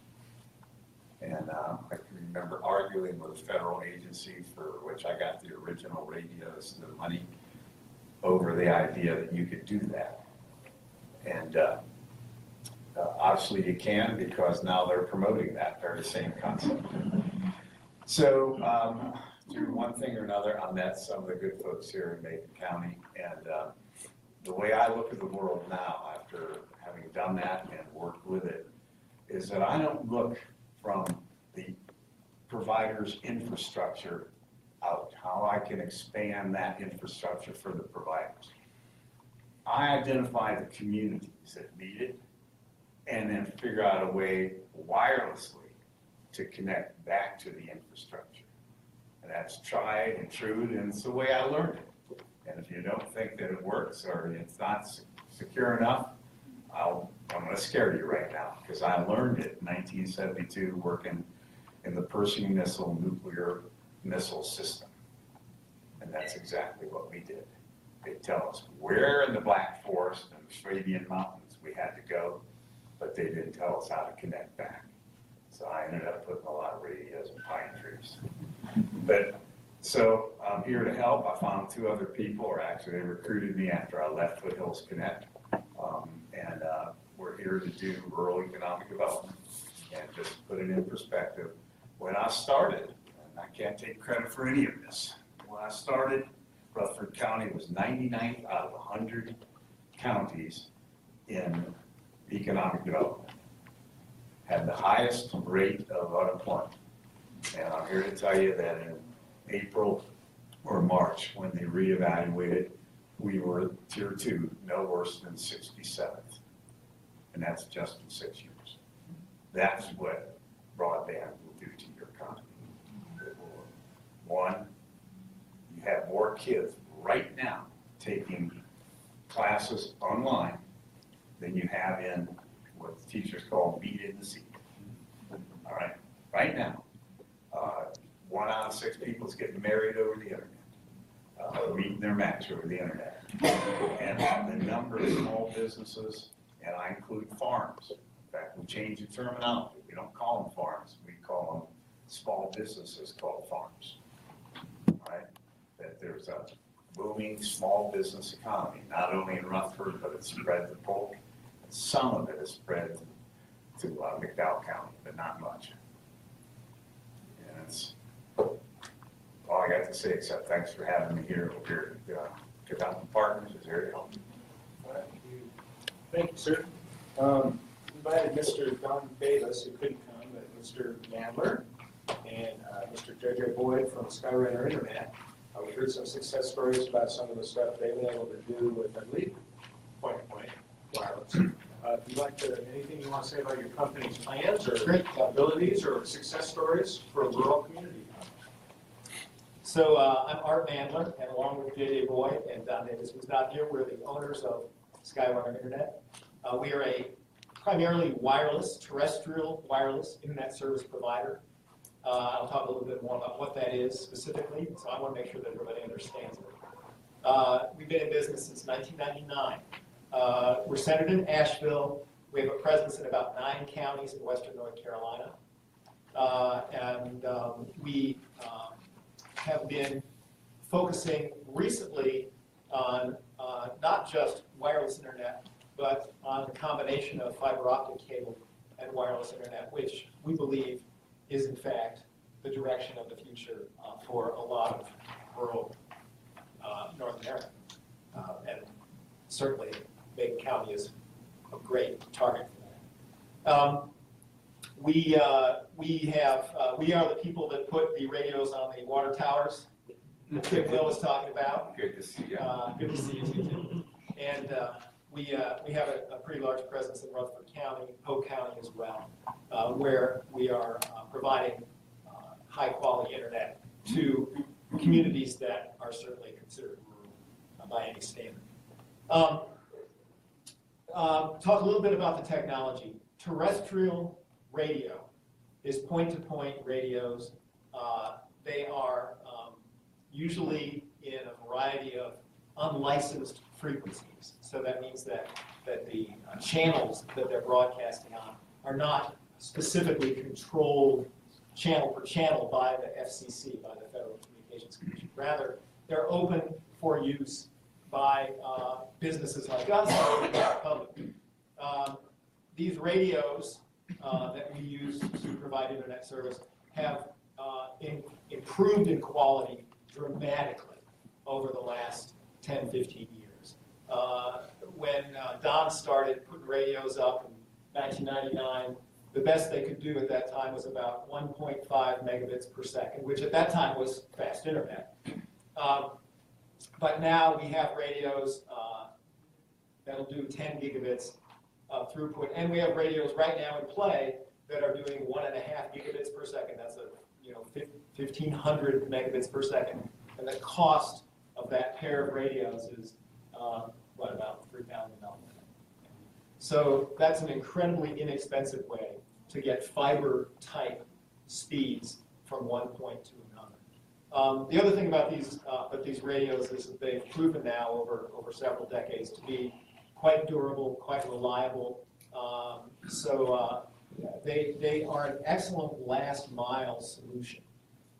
And I can remember arguing with a federal agency for which I got the original radios, the money, over the idea that you could do that. And obviously you can, because now they're promoting that very same concept. So through one thing or another, I met some of the good folks here in Macon County, and the way I look at the world now, after having done that and worked with it, is that I don't look from the provider's infrastructure out, how I can expand that infrastructure for the providers. I identify the communities that need it, and then figure out a way wirelessly to connect back to the infrastructure. And that's tried and true, and it's the way I learned it. And if you don't think that it works or it's not secure enough, I'm going to scare you right now, because I learned it in 1972 working in the Pershing missile nuclear missile system. And that's exactly what we did. They tell us where in the Black Forest and the Swain Mountains we had to go, but they didn't tell us how to connect back. So I ended up putting a lot of radios in pine trees. But so I'm here to help. I found 2 other people, or actually they recruited me after I left Foothills Connect. And we're here to do rural economic development. And just put it in perspective, when I started, and I can't take credit for any of this, when I started, Rutherford County was 99th out of 100 counties in economic development. Had the highest rate of unemployment. And I'm here to tell you that in April or March, when they reevaluated, we were tier 2, no worse than 67th. And that's just in 6 years. That's what broadband will do to your economy. It will, 1, you have more kids right now taking classes online than you have in what the teachers call meat in the seat. All right, right now, 1 out of 6 people is getting married over the internet, meeting their match over the internet. And the number of small businesses, and I include farms. In fact, we changed the terminology. We don't call them farms. We call them small businesses called farms. All right, that there's a booming small business economy, not only in Rutherford, but it's spread to Polk. Some of it is spread to McDowell County, but not much. And all I got to say, except thanks for having me here over here at Development Partners. It's very helpful. Thank you, sir. Invited Mr. Don Davis, who couldn't come, but Mr. Mandler and Mr. JJ Boyd from Skyrunner Internet. We heard some success stories about some of the stuff they've been able to do with, I believe, point-to-point wireless. If you'd like to, anything you want to say about your company's plans or abilities or success stories for a rural community? So I'm Art Mandler, and along with JJ Boyd and Don Davis, who's not here, we're the owners of Skyrunner Internet. We are a primarily wireless, terrestrial wireless internet service provider. I'll talk a little bit more about what that is specifically, so I want to make sure that everybody understands it. We've been in business since 1999. We're centered in Asheville. We have a presence in about 9 counties in western North Carolina. We have been focusing recently on not just wireless internet, but on a combination of fiber optic cable and wireless internet, which we believe is in fact the direction of the future for a lot of rural North America. And certainly Macon County is a great target for that. We are the people that put the radios on the water towers that Tim Hill was talking about. Good to see you. Good to see you too, Tim. And we have a pretty large presence in Rutherford County, Polk County as well, where we are providing high-quality internet to communities that are certainly considered rural by any standard. Talk a little bit about the technology. Terrestrial radio is point-to-point radios. They are usually in a variety of unlicensed frequencies. So that means that the channels that they're broadcasting on are not specifically controlled channel per channel by the FCC, by the Federal Communications Commission. Rather, they're open for use by businesses like us or the public. These radios that we use to provide internet service have improved in quality dramatically over the last 10, 15 years. When Don started putting radios up in 1999, the best they could do at that time was about 1.5 megabits per second, which at that time was fast internet. But now we have radios that'll do 10 gigabits of throughput, and we have radios right now in play that are doing 1.5 gigabits per second. That's 1,500 megabits per second, and the cost of that pair of radios is about $3,000. So that's an incredibly inexpensive way to get fiber-type speeds from one point to another. The other thing about these radios is that they've proven now over several decades to be quite durable, quite reliable. They are an excellent last mile solution.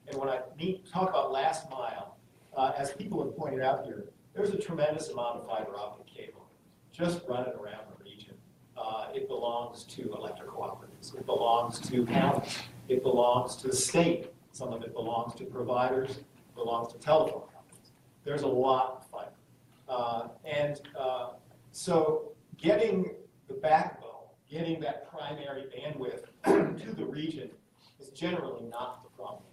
And when I talk about last mile, as people have pointed out here, there's a tremendous amount of fiber optic cable just running around the region. It belongs to electric cooperatives. It belongs to counties. It belongs to the state. Some of it belongs to providers. It belongs to telephone companies. There's a lot of fiber. So getting the backbone, getting that primary bandwidth to the region is generally not the problem.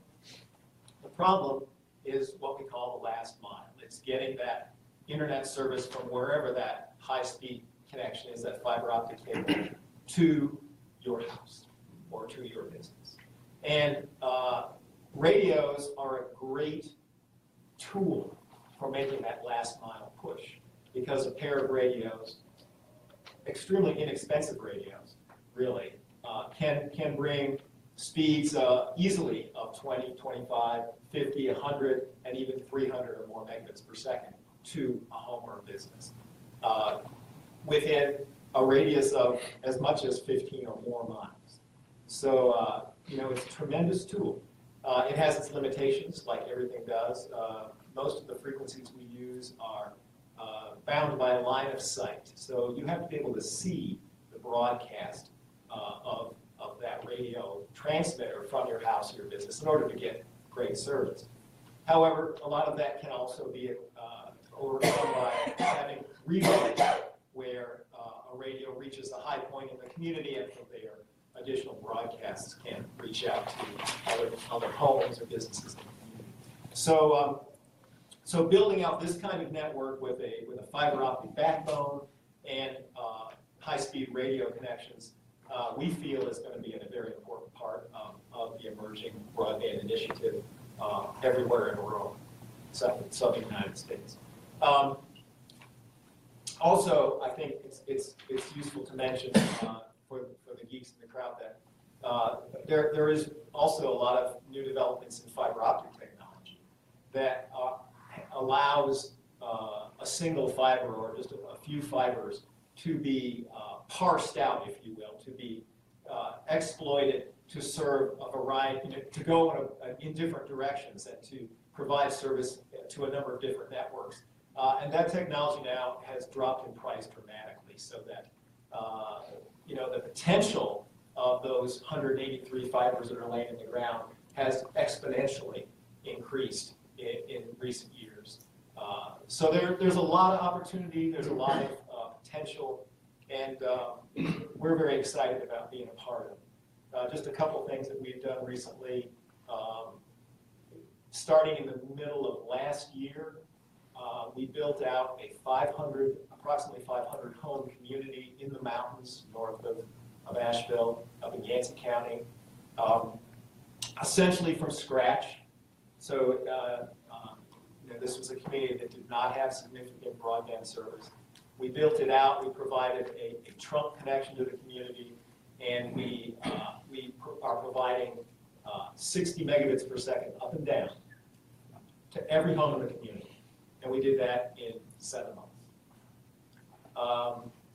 The problem is what we call the last mile. It's getting that internet service from wherever that high-speed connection is, that fiber optic cable, to your house or to your business. And radios are a great tool for making that last mile push, because a pair of radios, extremely inexpensive radios, really, can bring speeds easily of 20, 25, 50, 100, and even 300 or more megabits per second to a home or a business within a radius of as much as 15 or more miles. So, it's a tremendous tool. It has its limitations, like everything does. Most of the frequencies we use are bound by a line of sight. So you have to be able to see the broadcast of that radio transmitter from your house or your business in order to get great service. However, a lot of that can also be overcome by having relay, where a radio reaches a high point in the community, and from there, additional broadcasts can reach out to other homes or businesses in the community. So building out this kind of network with a fiber optic backbone and high-speed radio connections, we feel is going to be a very important part of the emerging broadband initiative everywhere in the world, southern United States. Also, I think it's useful to mention for the geeks in the crowd that there is also a lot of new developments in fiber optic technology that allows a single fiber or just a few fibers to be parsed out, if you will, to be exploited to serve a variety, to go in different directions and to provide service to a number of different networks. And that technology now has dropped in price dramatically, so that the potential of those 183 fibers that are laying in the ground has exponentially increased in recent years. So there's a lot of opportunity, there's a lot of potential, and we're very excited about being a part of it. Just a couple things that we've done recently. Starting in the middle of last year, we built out a approximately 500 home community in the mountains north of Asheville, up in Yancey County, essentially from scratch. So this was a community that did not have significant broadband service. We built it out. We provided a trunk connection to the community, and we are providing 60 megabits per second up and down to every home in the community, and we did that in 7 months.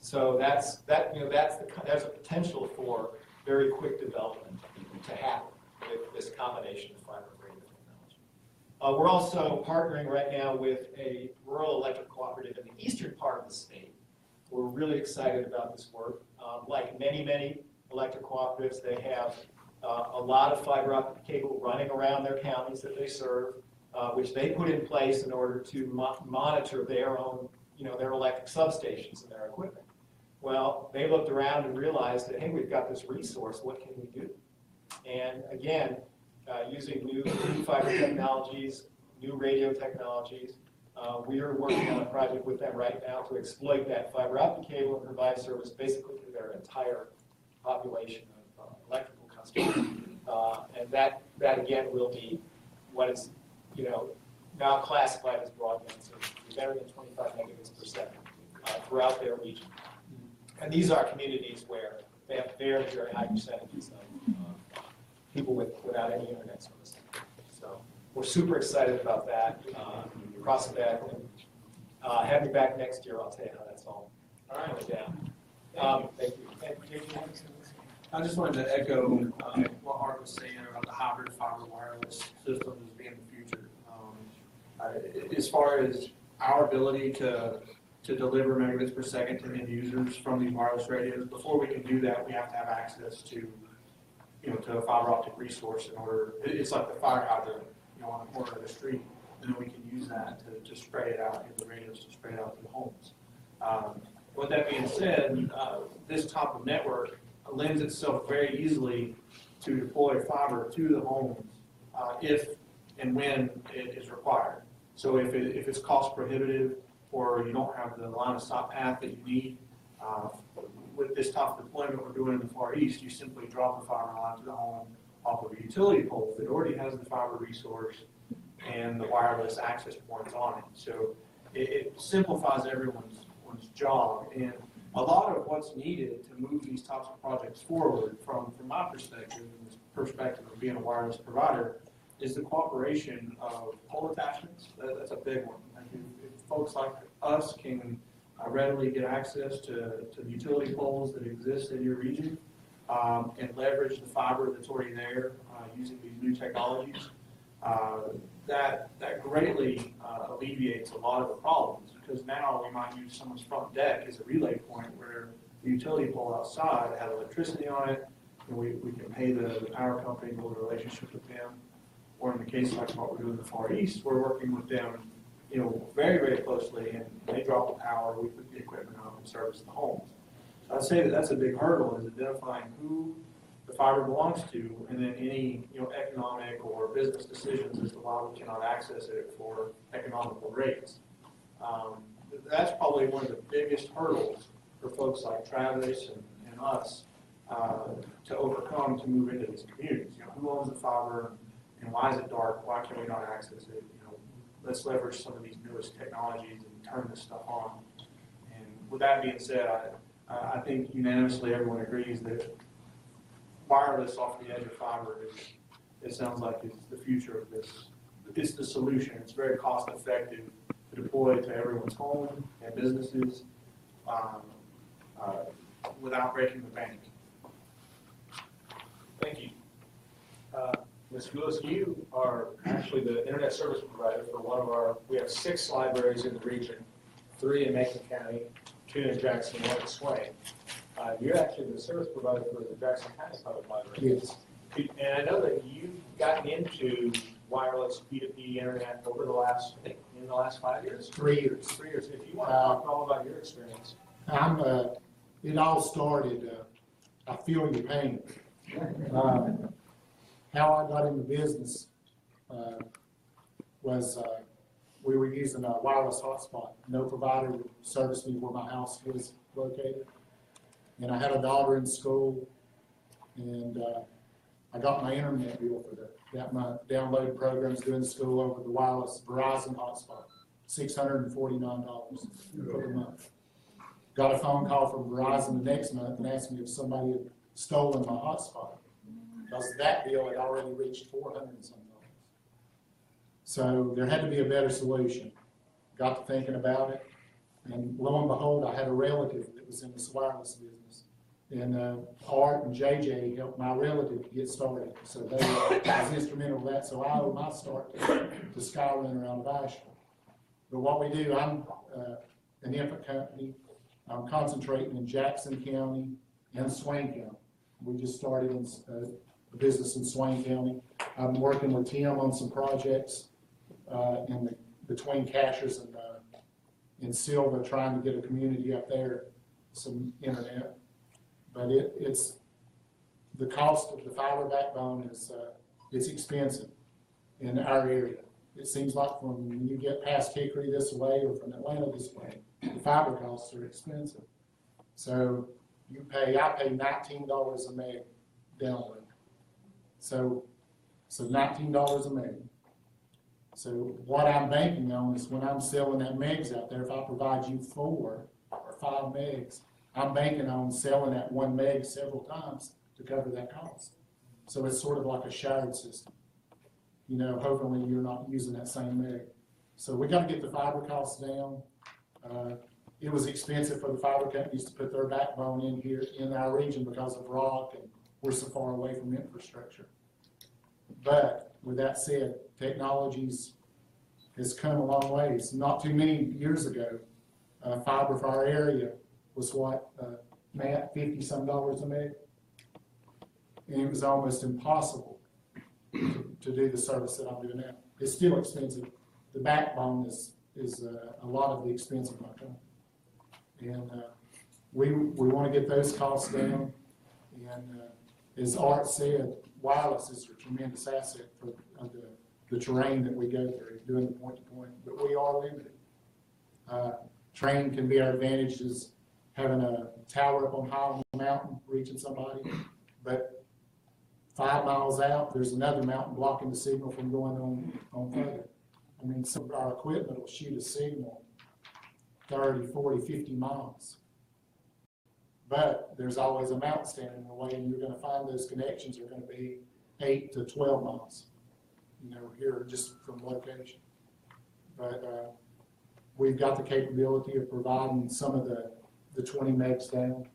So there's a potential for very quick development to happen with this combination of fiber and radio technology. We're also partnering right now with a rural electric cooperative in the eastern part of the state. We're really excited about this work. Like many electric cooperatives, they have a lot of fiber optic cable running around their counties that they serve, which they put in place in order to monitor their own, their electric substations and their equipment. Well, they looked around and realized that, hey, we've got this resource, what can we do? And again, using new fiber technologies, new radio technologies, we are working on a project with them right now to exploit that fiber optic cable and provide service basically to their entire population of electrical customers. And that again will be what is now classified as broadband service, better than 25 megabits per second throughout their region. And these are communities where they have very, very high percentages of people without any internet service. So we're super excited about that prospect. And have me back next year. I'll tell you how that's all going down. Thank you. I just wanted to echo what Art was saying about the hybrid fiber wireless systems as being the future. As far as our ability to deliver megabits per second to end users from these wireless radios, before we can do that, we have to have access to a fiber optic resource in order. It's like the fire hydrant, on the corner of the street, and then we can use that to spray it out, the radios to spray it out to the homes. With that being said, this type of network lends itself very easily to deploy fiber to the homes if and when it is required. So if it's cost prohibitive or you don't have the line of sight path that you need, with this type of deployment we're doing in the Far East, you simply drop the fiber line to the home off of a utility pole that already has the fiber resource and the wireless access points on it. So it simplifies everyone's job. And a lot of what's needed to move these types of projects forward, from my perspective, and this perspective of being a wireless provider, is the cooperation of pole attachments. That's a big one. If folks like us can readily get access to the utility poles that exist in your region and leverage the fiber that's already there using these new technologies, that greatly alleviates a lot of the problems, because now we might use someone's front deck as a relay point where the utility pole outside has electricity on it, and we can pay the power company, build a relationship with them, or in the case like what we're doing in the Far East, we're working with them, very, very closely, and they drop the power, we put the equipment on and service the homes. So I'd say that that's a big hurdle, is identifying who the fiber belongs to, and then any, economic or business decisions as to why we cannot access it for economical rates. That's probably one of the biggest hurdles for folks like Travis and us to overcome to move into these communities. Who owns the fiber, and why is it dark? Why can we not access it? Let's leverage some of these newest technologies and turn this stuff on. And with that being said, I think unanimously everyone agrees that wireless off the edge of fiber it sounds like is the future of this. It's the solution. It's very cost effective to deploy to everyone's home and businesses without breaking the bank. Thank you. Ms. Lewis, you are actually the internet service provider for we have 6 libraries in the region, 3 in Macon County, 2 in Jackson, 1 in Swain. You're actually the service provider for the Jackson County Public Library. Yes. And I know that you've gotten into wireless P2P internet over the last 5 years? 3 years. 3 years. If you want to talk all about your experience. It all started, I feel your pain. How I got into business was we were using a wireless hotspot. No provider would service me where my house was located. And I had a daughter in school, and I got my internet bill for that month. Downloaded programs during school over the wireless Verizon hotspot, $649 for the month. Got a phone call from Verizon the next month and asked me if somebody had stolen my hotspot, because that bill had already reached $400 and some. So there had to be a better solution. Got to thinking about it, and lo and behold, I had a relative that was in this wireless business. And Art and JJ helped my relative to get started. So they was instrumental in that. So I owe my start to Skyrunner out of Asheville. But what we do, I'm an infant company. I'm concentrating in Jackson County and Swain County. We just started in a business in Swain County. I'm working with Tim on some projects between Cashers and Silva, trying to get a community up there, some internet. But it's the cost of the fiber backbone is it's expensive in our area. It seems like when you get past Hickory this way or from Atlanta this way, the fiber costs are expensive. So I pay $19 a meg download. So $19 a meg. So what I'm banking on is when I'm selling that megs out there, if I provide you 4 or 5 megs, I'm banking on selling that 1 meg several times to cover that cost. So it's sort of like a shared system. Hopefully you're not using that same meg. So we got to get the fiber costs down. It was expensive for the fiber companies to put their backbone in here in our region because of rock, and we're so far away from infrastructure. But with that said, technologies has come a long ways. Not too many years ago, fiber for our area was what, Matt, $50-some a meg? And it was almost impossible to do the service that I'm doing now. It's still expensive. The backbone is a lot of the expense of my company. And we want to get those costs down. And as Art said, wireless is a tremendous asset for the terrain that we go through, doing the point-to-point. But we are limited. Terrain can be our advantage is having a tower up on high on the mountain, reaching somebody. But 5 miles out, there's another mountain blocking the signal from going on further. I mean, some of our equipment will shoot a signal 30, 40, 50 miles. But there's always a mountain standing in the way, and you're going to find those connections are going to be 8 to 12 miles, here just from location. But we've got the capability of providing some of the 20 megs down.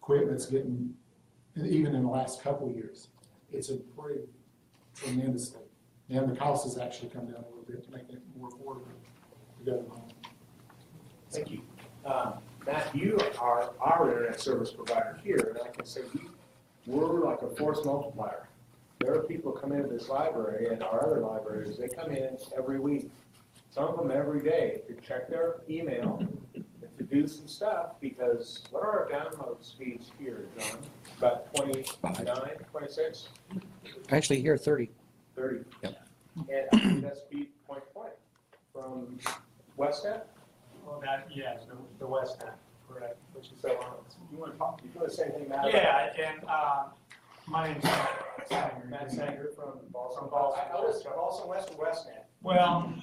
Equipment's getting, even in the last couple of years, it's improved tremendously. And the cost has actually come down a little bit to make it more affordable to go to home. Thank you. Matt, you are our internet service provider here, and I can say we're like a force multiplier. there are people who come into this library and our other libraries, they come in every week, some of them every day, to check their email, and to do some stuff, because what are our download speeds here, John? About 29, 26? Actually, here, 30. 30. Yep. And I think that's speed point from WestNet? Well, that, yeah, the West End, correct, which is So, you want to talk, you want to say anything about it? Yeah, and my name's Matt Sanger from Boston. From Boston. I was Boston West or WestNet? Well,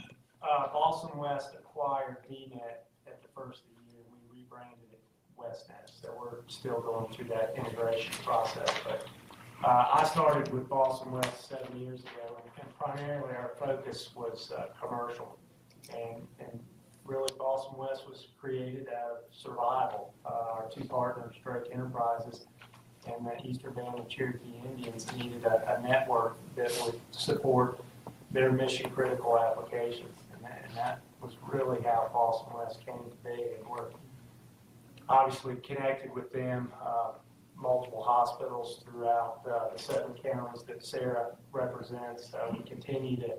Boston West acquired DNet at the first of the year. We rebranded it WestNet, so we're still going through that integration process. But I started with Boston West 7 years ago, and primarily our focus was commercial. And really, Boston West was created out of survival. Our two partners, Drake Enterprises and the Eastern Band of Cherokee Indians, needed a network that would support their mission-critical applications. And that was really how Boston West came to be. And we're obviously connected with them, multiple hospitals throughout the 7 counties that Sarah represents. We continue to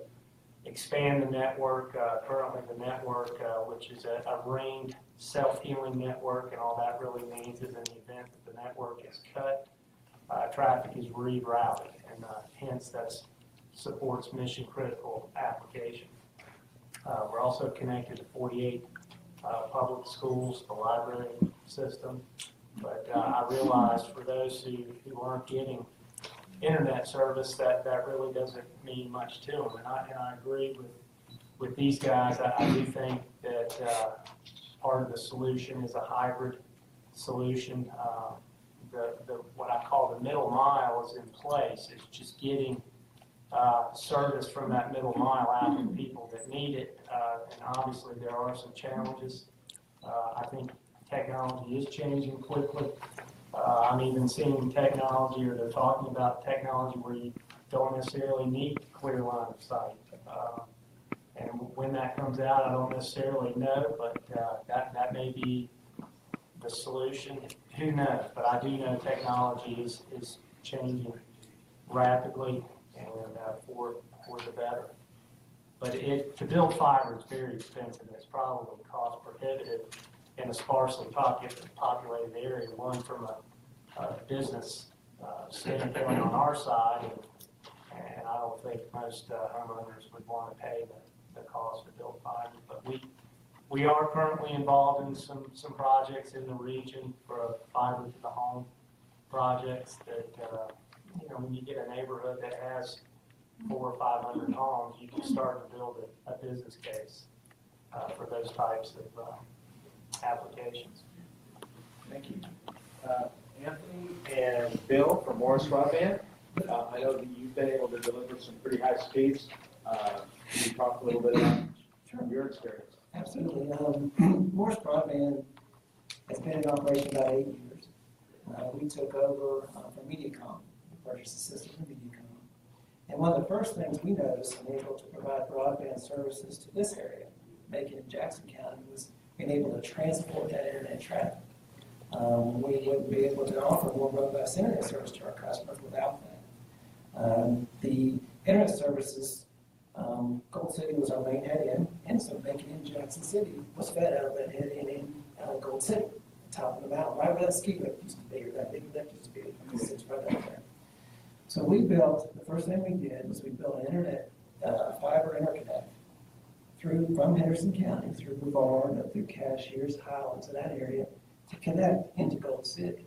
expand the network. Currently the network, which is a ringed self-healing network, and all that really means is in the event that the network is cut, traffic is rerouted, and hence that supports mission-critical applications. We're also connected to 48 public schools, the library system, but I realize for those who aren't getting internet service, that really doesn't mean much to them. And I agree with these guys. I do think that part of the solution is a hybrid solution. What I call the middle mile is in place. It's just getting service from that middle mile out to people that need it. And obviously there are some challenges. I think technology is changing quickly. I'm even seeing technology, or they're talking about technology where you don't necessarily need clear line of sight. And when that comes out, I don't necessarily know, but that may be the solution. Who knows? But I do know technology is changing rapidly and for the better. But to build fiber is very expensive. It's probably cost prohibitive in a sparsely populated area, one from a business standpoint on our side, and I don't think most homeowners would want to pay the cost to build fiber. But we are currently involved in some projects in the region for fiber to the home projects that, when you get a neighborhood that has 400 or 500 homes, you can start to build a business case for those types of applications. Thank you. Anthony and Bill from Morris Broadband. I know that you've been able to deliver some pretty high speeds. Can you talk a little bit about your experience? Absolutely. Morris Broadband has been in operation about 8 years. We took over from MediaCom, we purchased a system from MediaCom. And one of the first things we noticed when able to provide broadband services to this area, Macon and Jackson County, was being able to transport that internet traffic. We wouldn't be able to offer more robust internet service to our customers without that. The internet services, Gold City was our main head-in, and so Macon and Jackson City was fed out of that head-in in Gold City, top of the mountain, right where that ski lift used to be, or that big lift used to be. It sits right out there. So we built, the first thing we did was we built an internet fiber interconnect from Henderson County, through Brevard, up through Cashiers, Highlands, and that area, to connect into Gold City.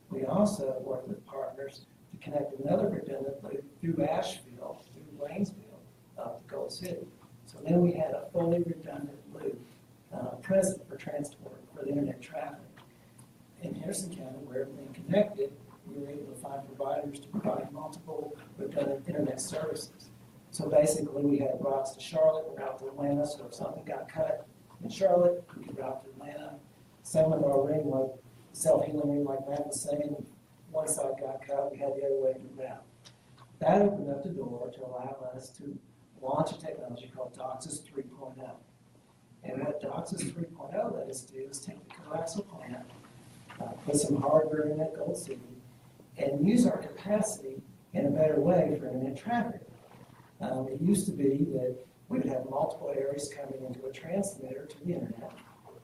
We also worked with partners to connect another redundant loop through Asheville, through Waynesville, up to Gold City. So then we had a fully redundant loop present for transport for the internet traffic. In Harrison County, where everything connected, we were able to find providers to provide multiple redundant internet services. So basically, we had routes to Charlotte, route to Atlanta, so if something got cut in Charlotte, we could route to Atlanta. Same with our ring, like self-healing ring, like Matt was saying, one side got cut, we had the other way to route. That opened up the door to allow us to launch a technology called DOCSIS 3.0. And what DOCSIS 3.0 let us do is take the coaxial plant, put some hardware in at Gold City, and use our capacity in a better way for internet traffic. It used to be that we would have multiple areas coming into a transmitter to the internet,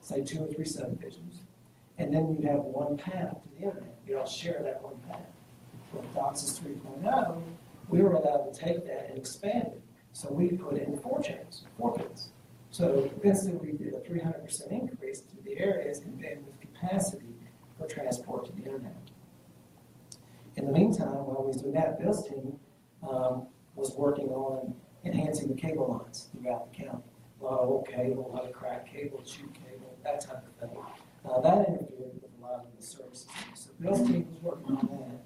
say 2 or 3 subdivisions, and then you'd have one path to the internet. You'd all share that one path. With DOCSIS 3.0, we were allowed to take that and expand it. So we put in 4 channels, 4 pins. So instantly we did a 300% increase to the areas and bandwidth capacity for transport to the internet. In the meantime, while we was doing that, Bill's team was working on enhancing the cable lines throughout the county. A lot of old cable, a lot of cracked cable, chewed cable, that type of thing. That interfered with a lot of the services. So Bill's team was working on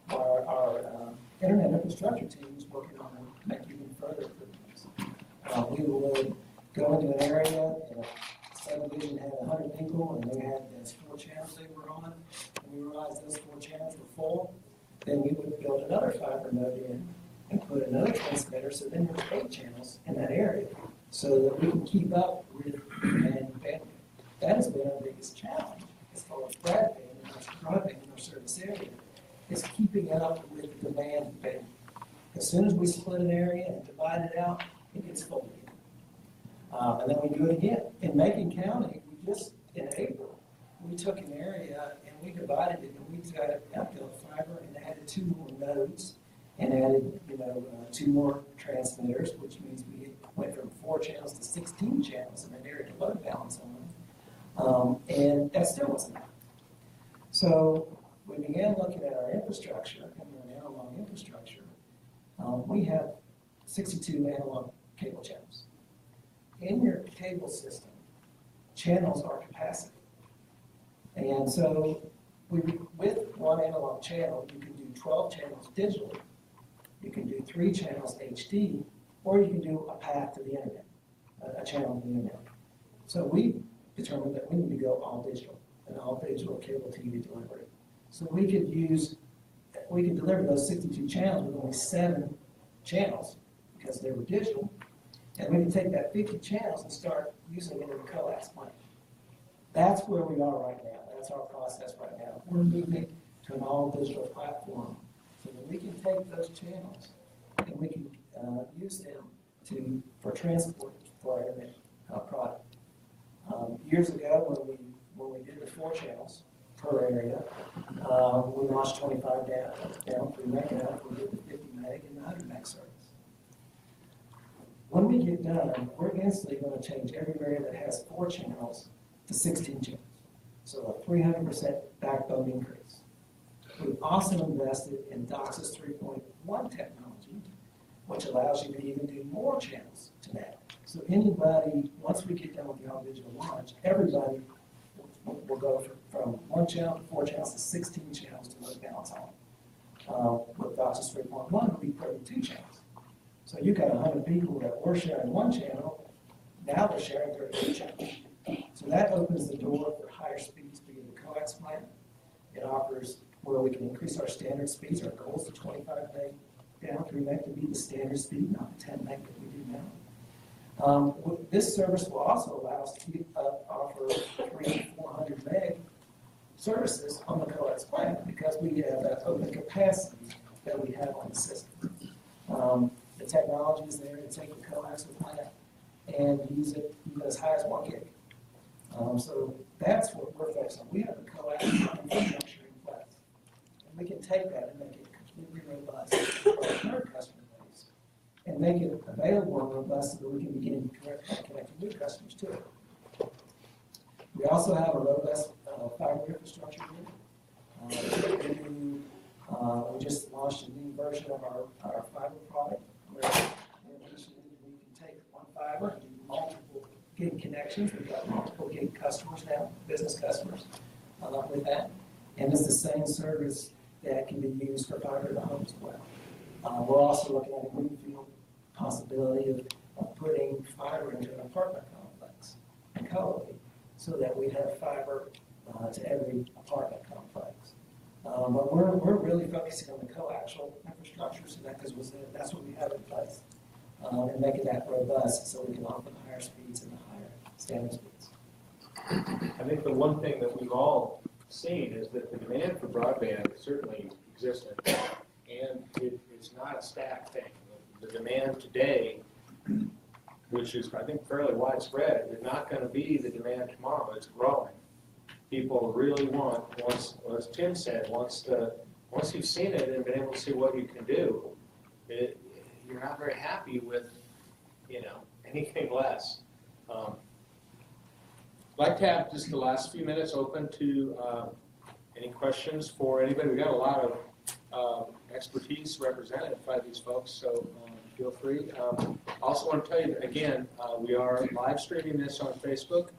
that. Our internet infrastructure team was working on making even further improvements. We would go into an area, and a subdivision had 100 people, and they had those 4 channels they were on, and we realized those 4 channels were full. Then we would build another fiber node in and put another transmitter, so then there's 8 channels in that area, so that we can keep up with demand and bandwidth. That has been our biggest challenge as far as broadband in our service area, is keeping up with the demand and bandwidth. As soon as we split an area and divide it out, it gets full again. And then we do it again. In Macon County, we just, in April, we took an area and we divided it, and we got it out to fiber and added 2 more nodes and added, 2 more transmitters, which means we went from 4 channels to 16 channels in an area to load balance on. And that still wasn't enough. So we began looking at our infrastructure and our analog infrastructure. We have 62 analog cable channels. In your cable system, channels are capacity. And so with one analog channel, you can do 12 channels digitally, you can do 3 channels HD, or you can do a path to the internet, a channel to the internet. So we determined that we need to go all digital, an all digital cable TV delivery. So we could deliver those 62 channels with only 7 channels because they were digital. And we can take that 50 channels and start using it in a coax plant. That's where we are right now. That's our process right now. We're moving to an all-digital platform so that we can take those channels and we can use them for transport for our internet product. Years ago, when we did the 4 channels per area, we launched 25 down through Macon. We did the 50 meg and the 100 meg service. When we get done, we're instantly going to change every area that has 4 channels to 16 channels. So a 300% backbone increase. We've also invested in DOCSIS 3.1 technology, which allows you to even do more channels to that. So anybody, once we get done with the all-digital launch, everybody will go from 1 channel to 4 channels to 16 channels to load balance on. With DOCSIS 3.1, we'll be putting 2 channels. So you've got 100 people that were sharing 1 channel, now they're sharing 32 channels. So that opens the door for higher speeds via the coax plant. It offers where we can increase our standard speeds. Our goal is to 25 meg down 3 meg to be the standard speed, not the 10 meg that we do now. This service will also allow us to offer 300 to 400 meg services on the coax plant because we have that open capacity that we have on the system. The technology is there to take the coaxial plant and use it even as high as 1 gig. So that's what we're focused on. We have a coaxial infrastructure in place. And we can take that and make it completely robust for our current customer base and make it available and robust so that we can begin connecting new customers to it. We also have a robust fiber infrastructure here. We just launched a new version of our fiber product where we can take 1 fiber and do multiple gig connections. We've got multiple gig customers now, business customers with that. And it's the same service that can be used for fiber to the home as well. We're also looking at a greenfield possibility of putting fiber into an apartment complex and co-locating so that we have fiber to every apartment complex. But we're really focusing on the coaxial infrastructure, so that's what we have in place, and making that robust so we can offer the higher speeds and the higher standard speeds. I think the one thing that we've all seen is that the demand for broadband is certainly existent, and it's not a staff thing. The demand today, which is, I think, fairly widespread, is not going to be the demand tomorrow. It's growing. People really want, as Tim said, once you've seen it and been able to see what you can do, you're not very happy with, anything less. I'd like to have just the last few minutes open to any questions for anybody. We've got a lot of expertise represented by these folks, so feel free. I also want to tell you that, again, we are live streaming this on Facebook.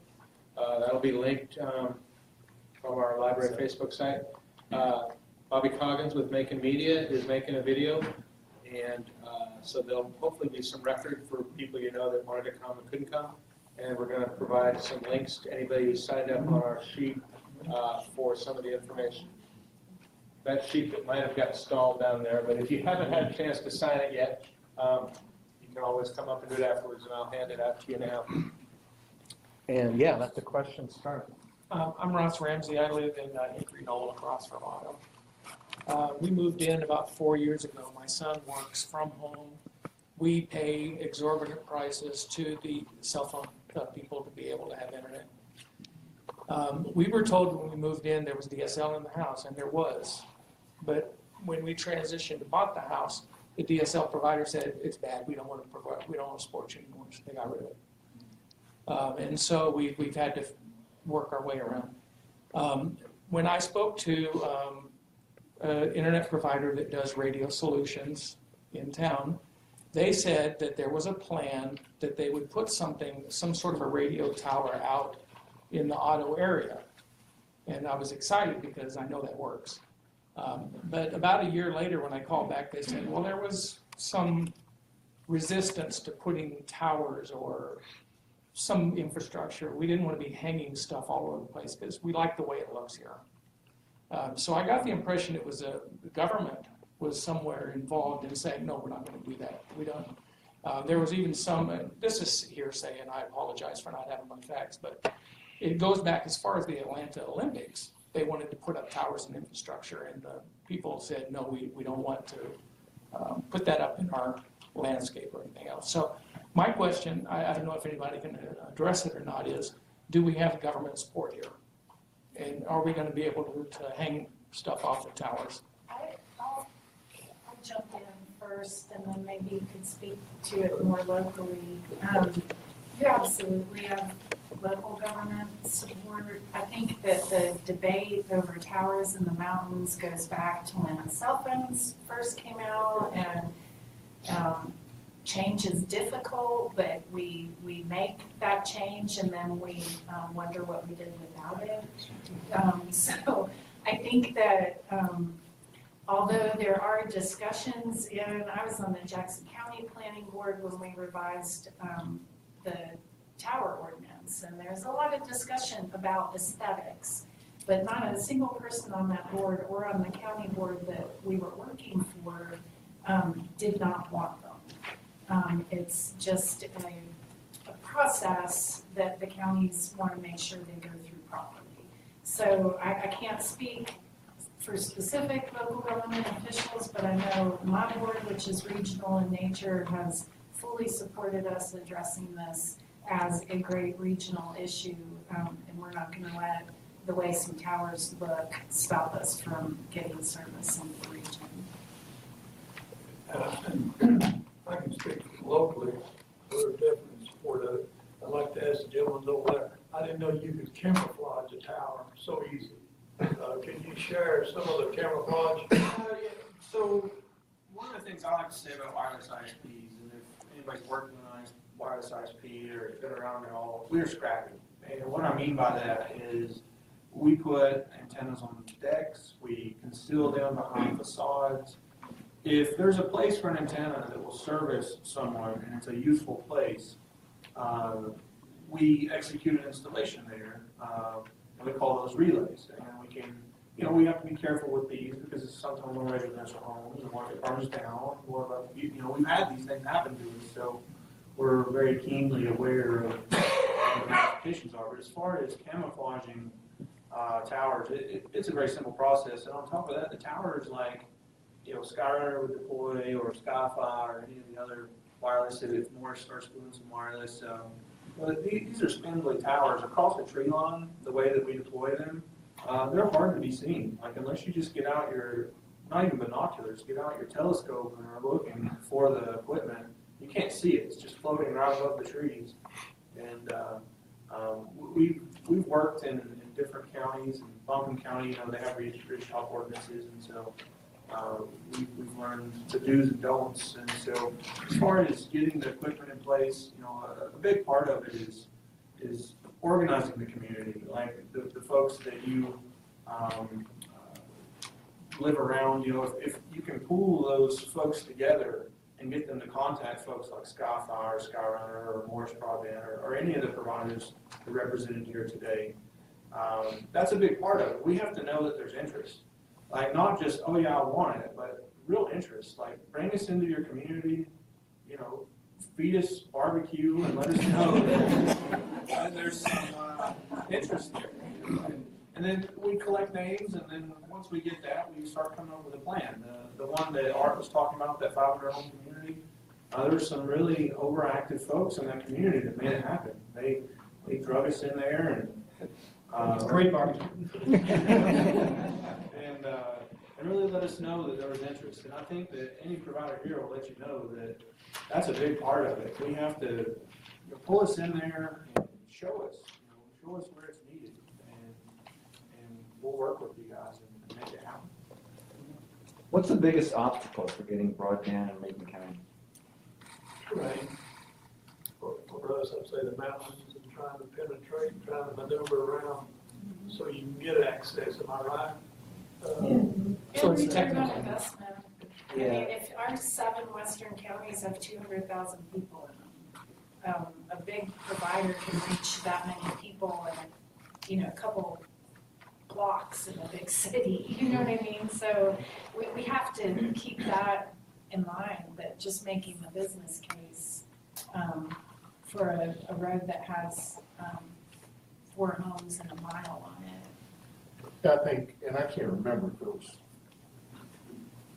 That'll be linked from our library Facebook site. Bobby Coggins with Macon Media is making a video, and so there'll hopefully be some record for people that wanted to come and couldn't come. And we're going to provide some links to anybody who signed up on our sheet for some of the information. That sheet that might have got stalled down there, but if you haven't had a chance to sign it yet, you can always come up and do it afterwards, and I'll hand it out to you now. And yeah, let the questions start. I'm Ross Ramsey. I live in Hickory Knoll across from Otto. We moved in about 4 years ago. My son works from home. We pay exorbitant prices to the cell phone people to be able to have internet. We were told when we moved in there was DSL in the house, and there was. But when we transitioned and bought the house, the DSL provider said it's bad. We don't want to support you anymore. So they got rid of it. And so we've had to work our way around. When I spoke to an internet provider that does radio solutions in town, they said that there was a plan that they would put some sort of a radio tower out in the Otto area. And I was excited because I know that works. But about a year later when I called back, they said, well, there was some resistance to putting towers or some infrastructure. We didn't want to be hanging stuff all over the place because we like the way it looks here. So I got the impression it was the government was somewhere involved in saying, no, we're not going to do that. We don't. There was even some, this is hearsay, and I apologize for not having my facts, but it goes back as far as the Atlanta Olympics. They wanted to put up towers and infrastructure, and the people said, no, we don't want to put that up in our landscape or anything else. So my question, I don't know if anybody can address it or not, is do we have government support here? And are we going to be able to hang stuff off the towers? I'll jump in first, and then maybe you could speak to it more locally. You absolutely have local government support. I think that the debate over towers in the mountains goes back to when cell phones first came out, and change is difficult, but we make that change, and then we wonder what we did without it. So I think that although there are discussions, and I was on the Jackson County Planning Board when we revised the tower ordinance, and there's a lot of discussion about aesthetics, but not a single person on that board or on the county board that we were working for did not want them. It's just a process that the counties want to make sure they go through properly. So I can't speak for specific local government officials, but I know my board, which is regional in nature, has fully supported us addressing this as a great regional issue, and we're not going to let the way some towers look stop us from getting service in the region. I can speak locally, we're definitely in support of it. I'd like to ask the gentleman over there, I didn't know you could camouflage a tower so easy. Can you share some of the camouflage? So one of the things I like to say about wireless ISPs, and if anybody's working on wireless ISP or been around at all, we're scrappy. And what I mean by that is we put antennas on decks, we conceal them behind facades. If there's a place for an antenna that will service someone and it's a useful place, we execute an installation there, and we call those relays. And we can, we have to be careful with these because it's sometimes on residential homes, and when it burns down, or we've had these things happen to us, so we're very keenly aware of what the applications are. But as far as camouflaging towers, it's a very simple process. And on top of that, the tower is like Skyrunner would deploy, or Skyfi, or any of the other wireless, if Morris starts doing some wireless. But these are spindly towers across the tree line, the way that we deploy them. They're hard to be seen. Like, unless you just get out your, not even binoculars, get out your telescope and are looking for the equipment, you can't see it. It's just floating right above the trees. And we've worked in different counties. In Macon County, they have registry shop ordinances, and so we've learned the do's and don'ts. And so, as far as getting the equipment in place, a big part of it is organizing the community, like the folks that you live around. If you can pool those folks together and get them to contact folks like Skyfi or Skyrunner or Morris Broadband or any of the providers that are represented here today, that's a big part of it. We have to know that there's interest. Like, not just, oh yeah, I want it, but real interest. Like, bring us into your community, feed us barbecue and let us know that there's some interest there. And then we collect names, and then once we get that, we start coming up with a plan. The one that Art was talking about, that 500-home community, there were some really overactive folks in that community that made it happen. They drug us in there and great barbecue. and really let us know that there was interest. And I think that any provider here will let you know that that's a big part of it. We have to pull us in there and show us where it's needed, and we'll work with you guys and make it happen. What's the biggest obstacle for getting broadband in Macon County? Right. For us, I'd say the mountains and trying to penetrate, trying to maneuver around so you can get access. Am I right? So it's technical investment. Yeah. I mean, if our 7 western counties have 200,000 people in them, a big provider can reach that many people in a couple blocks in a big city. You know what I mean? So we have to keep that in mind, that just making the business case for a road that has 4 homes and a mile on it. I think, and I can't remember if it was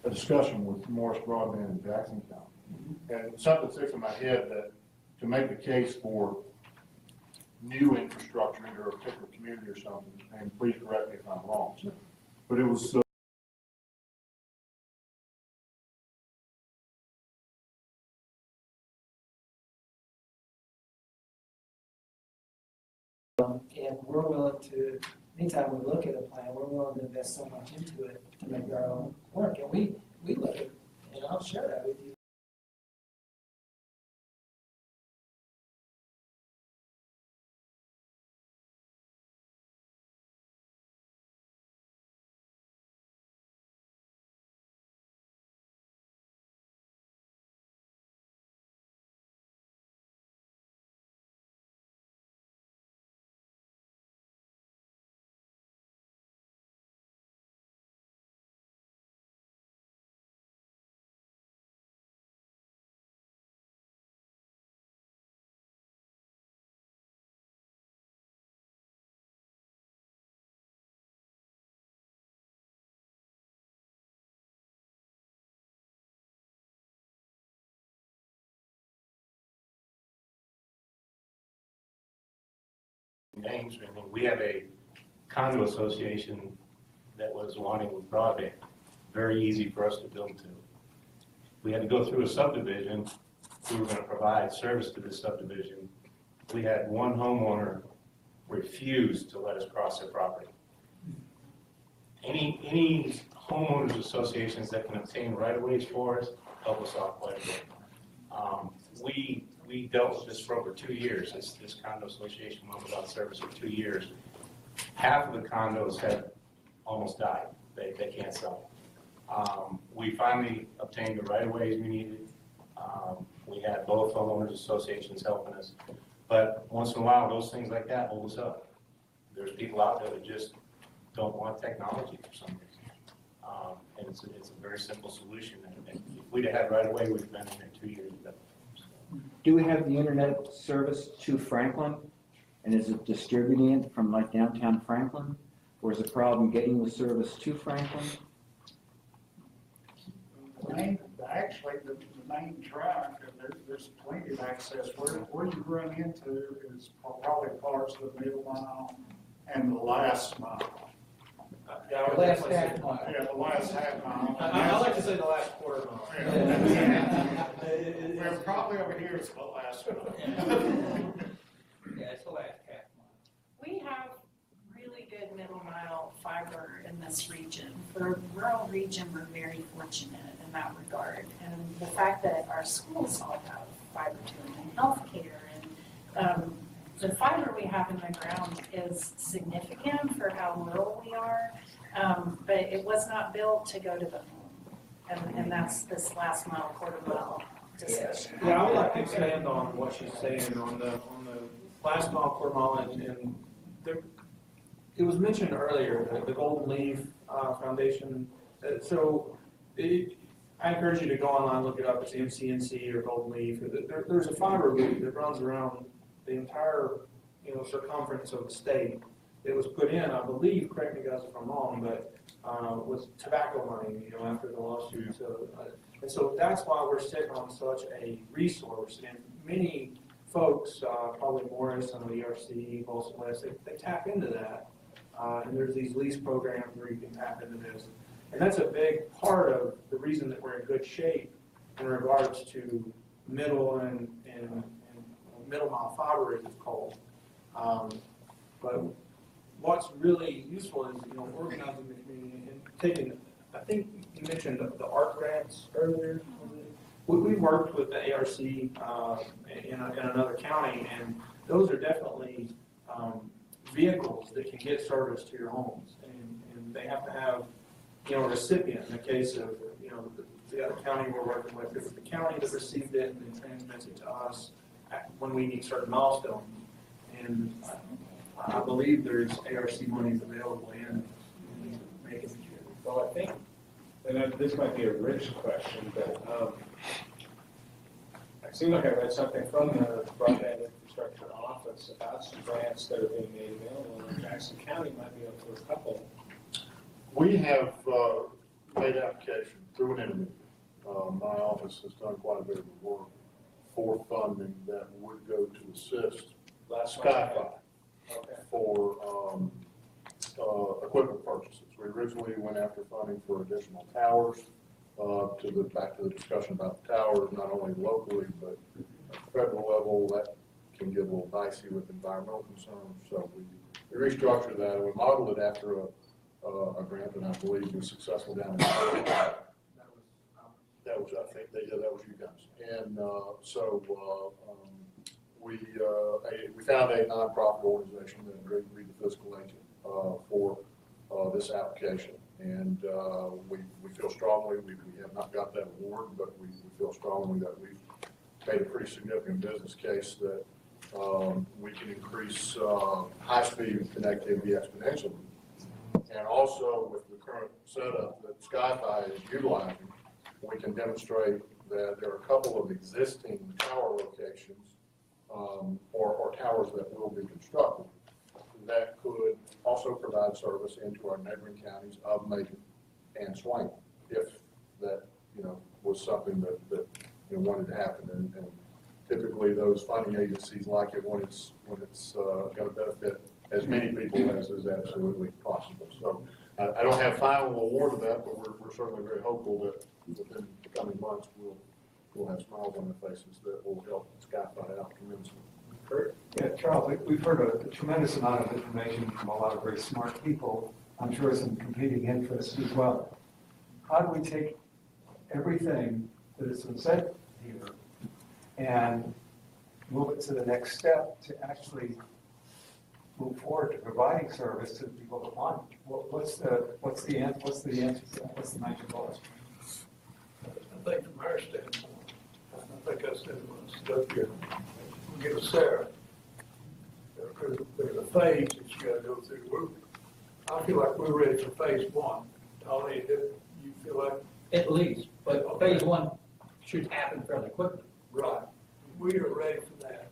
a discussion with Morris Broadband in Jackson County. And something sticks in my head that to make the case for new infrastructure into a particular community or something, and please correct me if I'm wrong, but it was and we're willing to, anytime we look at a plan, we're willing to invest so much into it to make our own work. And we look at, and I'll share that with you. Names. I mean, we have a condo association that was wanting broadband. Very easy for us to build to. We had to go through a subdivision. We were going to provide service to this subdivision. We had one homeowner refuse to let us cross their property. Any homeowners associations that can obtain right-of-ways for us help us out quite a bit. We dealt with this for over 2 years. This condo association went without service for 2 years. Half of the condos have almost died. They can't sell. We finally obtained the right-of-ways we needed. We had both homeowners associations helping us. But once in a while, those things like that hold us up. There's people out there that just don't want technology for some reason. And it's a very simple solution. And if we'd have had right-of-way, we'd have been in there 2 years ago. Do we have the internet service to Franklin? And is it distributing it from like downtown Franklin? Or is the problem getting the service to Franklin? Actually, the main track, and there's plenty of access. Where you run into is probably parts of the middle mile and the last mile. Yeah, The last half mile. Yeah, the last half mile. I like to say the last quarter mile. Well, probably over here is the last mile. Yeah, it's the last half mile. We have really good middle mile fiber in this region. For a rural region, we're very fortunate in that regard. And the fact that our schools all have fiber to them and healthcare and the fiber we have in the ground is significant for how rural we are, but it was not built to go to the home. And that's this last mile, quarter mile discussion. Yeah, I would like to expand on what she's saying on the last mile, quarter mile, and there, it was mentioned earlier, the Golden Leaf Foundation. I encourage you to go online, look it up. It's MCNC or Golden Leaf. There's a fiber loop that runs around the entire, circumference of the state. It was put in, I believe, correct me guys if I'm wrong, but with tobacco money, after the lawsuit. So that's why we're sitting on such a resource. And many folks, probably Morris, some of the ERC, Bolson West, they tap into that. And there's these lease programs where you can tap into this. And that's a big part of the reason that we're in good shape in regards to middle and middle mile fiber, as it's called. But what's really useful is, organizing the community and taking, I think you mentioned the ARC grants earlier. We worked with the ARC in another county, and those are definitely vehicles that can get service to your homes. And they have to have, a recipient. In the case of, the other county we're working with, it's the county that received it and then transmits it to us when we need certain milestones. And I believe there's ARC monies available in Macon. Well, I think, and this might be a rich question, but it seems like I read something from the Broadband Infrastructure Office about some grants that are being made available, and Jackson County might be up for a couple. We have made application through an interview. My office has done quite a bit of work for funding that would go to assist Sky-Fi for equipment purchases. We originally went after funding for additional towers. Back to the discussion about the towers, not only locally but at the federal level, that can get a little dicey with environmental concerns. So we restructured that and we modeled it after a grant that I believe was successful down in Florida. That was, I think, that was you guys. And we found a nonprofit organization that agreed to be the fiscal agent for this application. And we feel strongly, we have not got that award, but we feel strongly that we've made a pretty significant business case that we can increase high-speed connectivity exponentially. And also with the current setup that Sky-Fi is utilizing, we can demonstrate that there are a couple of existing tower locations or towers that will be constructed that could also provide service into our neighboring counties of Macon and Swain, if that was something that wanted to happen. And typically those funding agencies like it when it's going to benefit as many people as is absolutely possible. So I don't have final award of that, but we're certainly very hopeful that within the coming months we'll have smiles on their faces that will help Sky-Fi out tremendously. Kurt? Yeah, Charles, we've heard a tremendous amount of information from a lot of very smart people. I'm sure some competing interests as well. How do we take everything that has been said here and move it to the next step to actually move forward to providing service to the people that want it? What's the answer to that? What's the major goal? I think from our standpoint, I think I said when I stood here, we'll get a Sarah. There's a phase that you got to go through. I feel like we're ready for phase one. Tony, do you feel like? At least, but phase one should happen fairly quickly. Right. We are ready for that.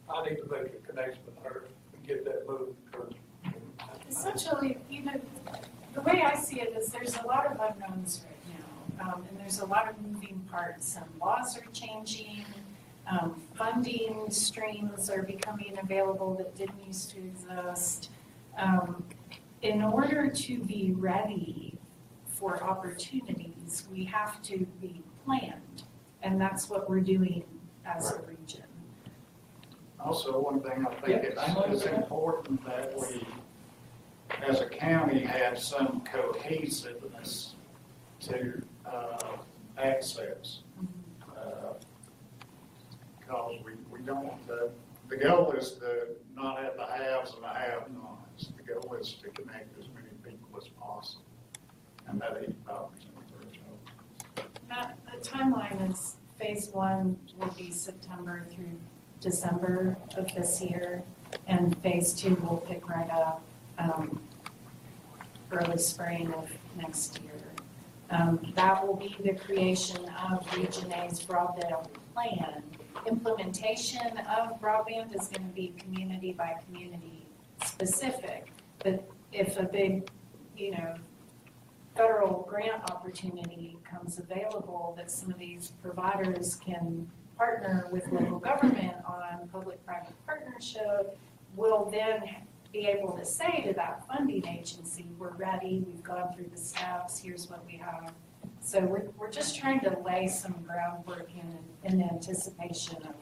I need to make a connection with her and get that moved. Essentially, the way I is there's a lot of unknowns right now, and there's a lot of moving parts. Some laws are changing, funding streams are becoming available that didn't used to exist. In order to be ready for opportunities, we have to be planned, and that's what we're doing as a region. Also, one thing I think it's important that we, as a county, have some cohesiveness to access. Because we don't, the goal is to not have the haves and the have-nots. The goal is to connect as many people as possible. And that 85% threshold. Matt, the timeline is phase 1 will be September through December of this year, and phase 2 will pick right up early spring of next year. That will be the creation of Region A's broadband plan. Implementation of broadband is going to be community by community specific, but if a big, federal grant opportunity comes available that some of these providers can partner with local government on public-private partnership, we'll then be able to say to that funding agency, we're ready, we've gone through the steps, here's what we have. So we're just trying to lay some groundwork in anticipation of.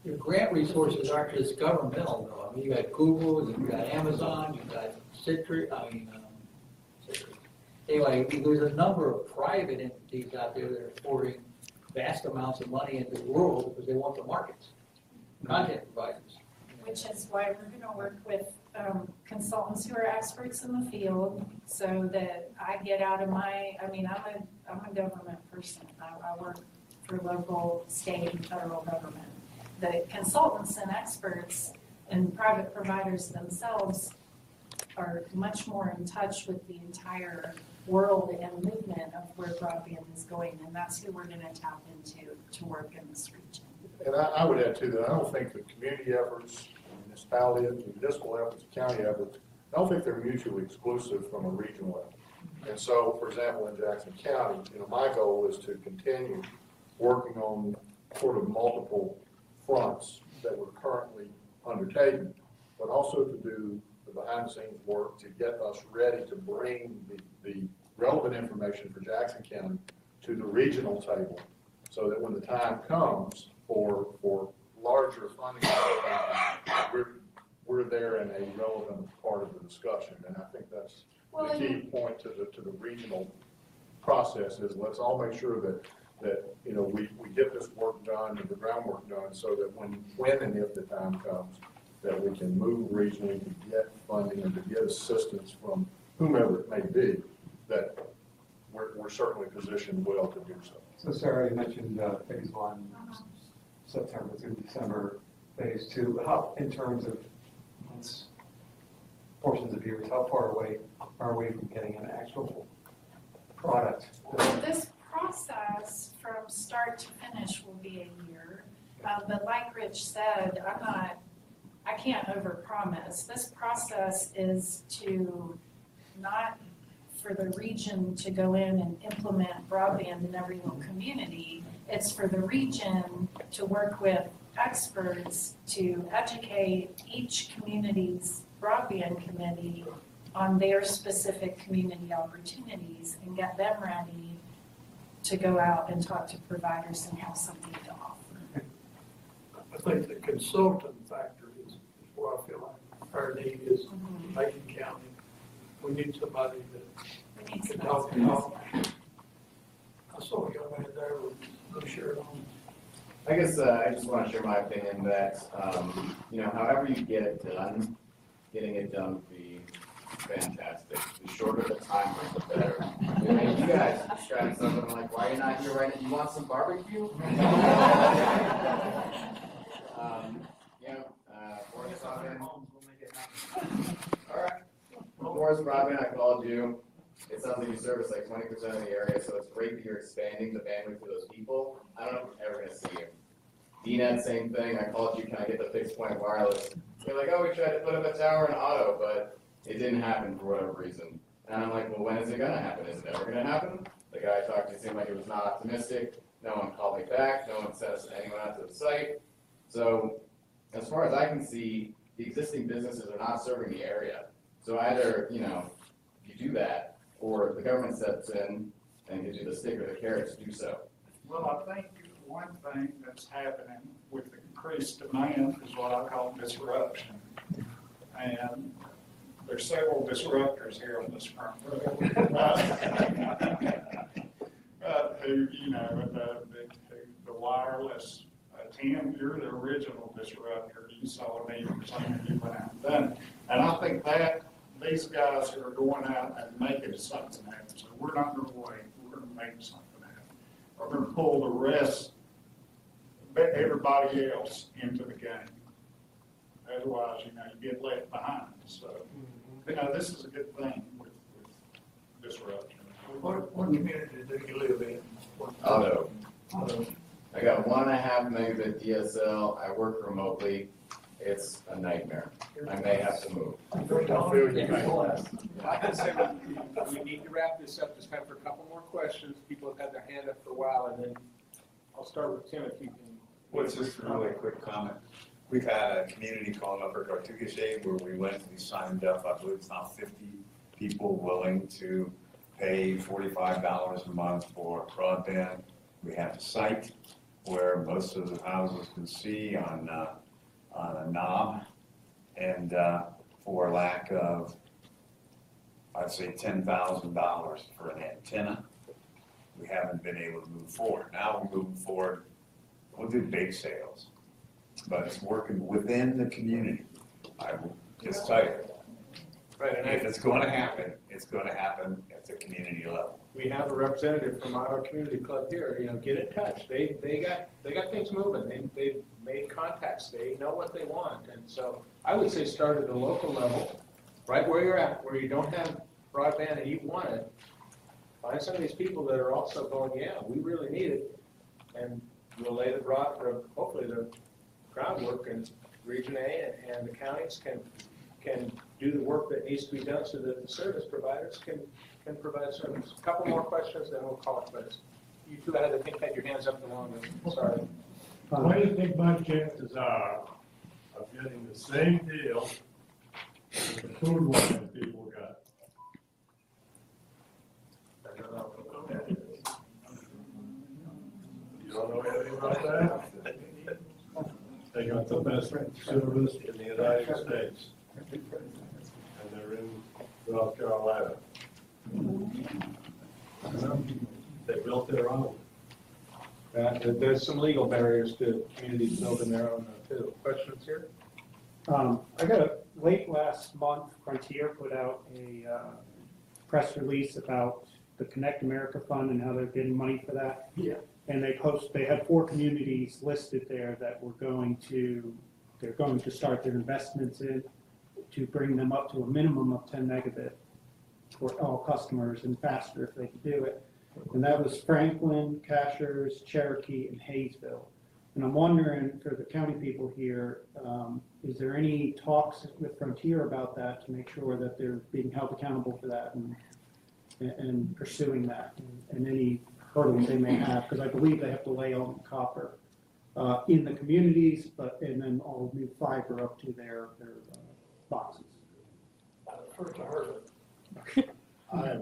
Your grant resources aren't just governmental though. I mean, you got Google, you've got Amazon, you've got Citrix, Anyway, there's a number of private entities out there that are pouring vast amounts of money into the world because they want the markets, content providers. Which is why we're going to work with consultants who are experts in the field, so that I get out of my. I'm a government person. I work for local, state, and federal government. The consultants and experts and private providers themselves are much more in touch with the entire world and movement of where broadband is going, and that's who we're going to tap into to work in this region. And I would add to that, I don't think the community efforts, municipality, municipal efforts, county efforts, I don't think they're mutually exclusive from a regional level. And so, for example, in Jackson County, my goal is to continue working on sort of multiple fronts that we're currently undertaking, but also to do the behind-the-scenes work to get us ready to bring the relevant information for Jackson County to the regional table, so that when the time comes for larger funding, we're there in a relevant part of the discussion. And I think that's the key point to the regional process is let's all make sure that we get this work done and the groundwork done, so that when and if the time comes, that we can move regionally to get funding and to get assistance from whomever it may be, that we're certainly positioned well to do so. So Sarah, you mentioned phase 1, September through December, phase 2. How, in terms of months, portions of years, how far away are we from getting an actual product? Well, this process from start to finish will be a year, but like Rich said, I can't overpromise. This process is to not for the region to go in and implement broadband in every little community. It's for the region to work with experts to educate each community's broadband committee on their specific community opportunities and get them ready to go out and talk to providers and have something to offer. I think the consultant factor is where I feel like our need is in Macon County. We need somebody that can help out. I saw a young man there with no shirt on. I guess I just want to share my opinion that, however you get it done, getting it done would be fantastic. The shorter the time, the better. You guys described something like, why are you not here right now? You want some barbecue? Forest Broadband. All right. Forest Broadband, I called you. It sounds like you service like 20% of the area, so it's great that you're expanding the bandwidth for those people. I don't know if I'm ever going to see you. DNET, same thing. I called you, can I get the fixed point wireless? You're like, oh, we tried to put up a tower in Auto, but it didn't happen for whatever reason. And I'm like, well, when is it gonna happen? Is it ever gonna happen? The guy I talked to seemed like he was not optimistic. No one called me back. No one sent anyone out to the site. So as far as I can see, the existing businesses are not serving the area. So either, you know, you do that, or the government steps in and gives you the stick or the carrot to do so. Well, I think one thing that's happening with the increased demand is what I call disruption. And there's several disruptors here on this front row. Who, you know, the wireless, Tim, you're the original disruptor. You saw me for something you went out and done. And I think that these guys are going out and making something happen. So we're not going to wait. We're going to make something happen. We're going to pull the rest, everybody else into the game. Otherwise, you know, you get left behind. So, you know, this is a good thing with disruption. What community do you live in? Auto. I got 1.5 megabit DSL. I work remotely. It's a nightmare. I may have to move. I can say we need to wrap this up. There's time for a couple more questions. People have had their hand up for a while, and then I'll start with Tim if you can. What's just a really quick comment? We've had a community calling up for Cartuga Shade where we went, we signed up, I believe it's now 50 people willing to pay $45 a month for broadband. We have a site where most of the houses can see on a knob, and for lack of, I'd say $10,000 for an antenna, we haven't been able to move forward. Now we're moving forward. We'll do big sales, but it's working within the community. I will just tell you. Right, and if it's going to happen, it's going to happen at the community level. We have a representative from our community club here. You know, get in touch. They got things moving. They've made contacts. They know what they want, and so I would say start at the local level, right where you're at, where you don't have broadband and you want it. Find some of these people that are also going, yeah, we really need it, and we'll lay hopefully the groundwork, and Region A and the counties can do the work that needs to be done so that the service providers can provide service. A couple more questions, then we'll call it quits. You two had your hands up the longest. Sorry. What do you think my chances are of getting the same deal as the food line people got? I don't know. You don't know anything about that? They got the best service in the United States. And they're in North Carolina. They built their own. There's some legal barriers to communities building their own too. Questions here? I got late last month, Frontier put out a press release about the Connect America Fund and how they're getting money for that. Yeah. And they had 4 communities listed there that they're going to start their investments in to bring them up to a minimum of 10 megabit for all customers and faster if they could do it. And that was Franklin, Cashers, Cherokee, and Hayesville. And I'm wondering, for the county people here, is there any talks with Frontier about that to make sure that they're being held accountable for that and pursuing that, and any hurdles they may have? Because I believe they have to lay on copper in the communities, and then all new fiber up to their boxes. First I heard it.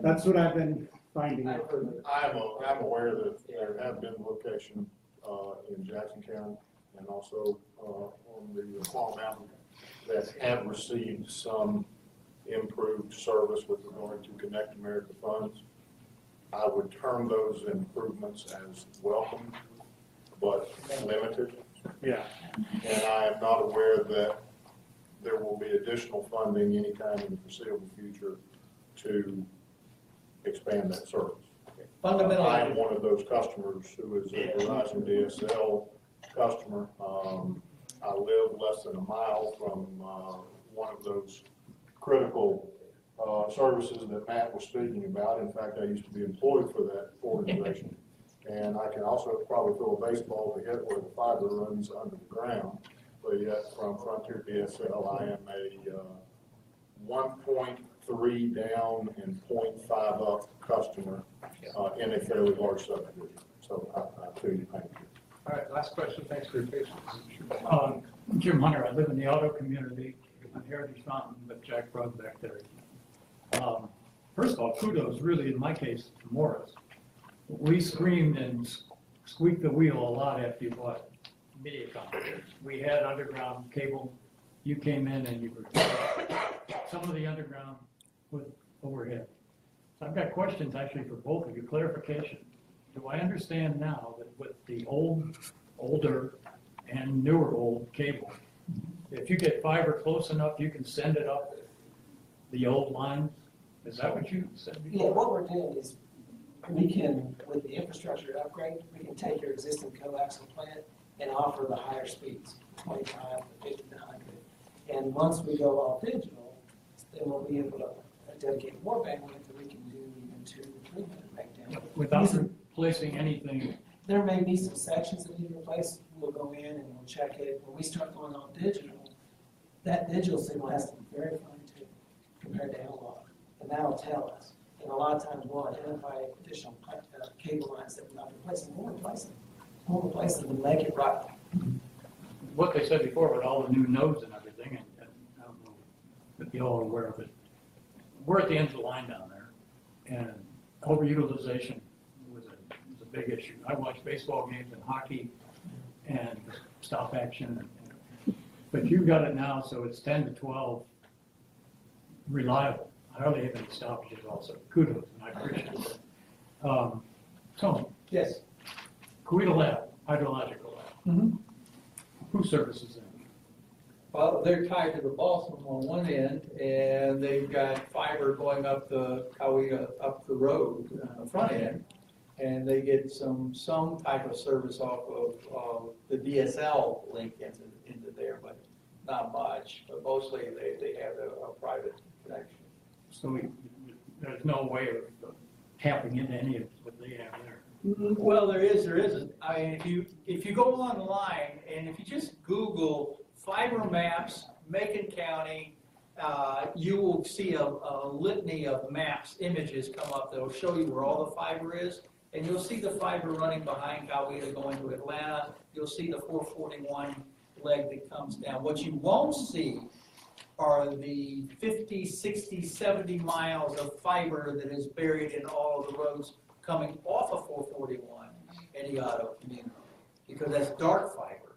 That's what I've been finding out. I'm aware that there have been locations in Jackson County and also on the Claw Mountain that have received some improved service with regard to Connect America funds. I would term those improvements as welcome, but limited. Yeah. And I am not aware that there will be additional funding anytime in the foreseeable future to expand that service. Fundamentally, I am one of those customers who is a Verizon DSL customer. I live less than a mile from one of those critical services that Matt was speaking about. In fact, I used to be employed for that organization. And I can also probably throw a baseball to hit where the fiber runs under the ground. But yet from Frontier DSL, I am a 1.5 3 down and 0.5 up customer in a fairly large subdivision. So I feel you, thank you. All right, last question. Thanks for your patience. Jim Hunter, I live in the auto community on Heritage Mountain with Jack Brugg back there. First of all, kudos really in my case to Morris. We screamed and squeaked the wheel a lot after you bought MediaCom. We had underground cable. You came in and you were some of the underground with overhead. So I've got questions actually for both of you, clarification. Do I understand now that with the older and newer old cable, if you get fiber close enough, you can send it up the old lines? Is that what you said before? Yeah, what we're doing is we can, with the infrastructure upgrade, we can take your existing coaxial plant and offer the higher speeds, 25 to 50 to 100. And once we go all digital, then we'll be able to dedicate more bandwidth that we can do even 200 to 300 breakdown. Without replacing anything. There may be some sections that need replaced. We'll go in and we'll check it. When we start going on digital, that digital signal has to be very fine-tuned compared to analog. And that'll tell us. And a lot of times we'll identify additional cable lines that we're not replacing. We'll replace them. We'll replace them and make it right. What they said before with all the new nodes and everything, and I don't know if you all are aware of it, we're at the end of the line down there, and overutilization was a big issue. I watch baseball games and hockey and stop action, but you've got it now, so it's 10 to 12 reliable. I hardly have any stoppages also. Kudos, and I appreciate it. Tony. Yes. Coweta Lab, hydrological lab. Mm-hmm. Who services them? Well, they're tied to the Balsam on one end, and they've got fiber going up the Coweta, up the road, front end, and they get some type of service off of the DSL link into there, but not much. But mostly they have a private connection. So there's no way of tapping into any of what they have there. Well, there isn't. I mean, if you go online and if you just Google fiber maps, Macon County, you will see a litany of maps, images come up that will show you where all the fiber is. And you'll see the fiber running behind Coweta going to Atlanta. You'll see the 441 leg that comes down. What you won't see are the 50, 60, 70 miles of fiber that is buried in all of the roads coming off of 441 in the auto community, because that's dark fiber.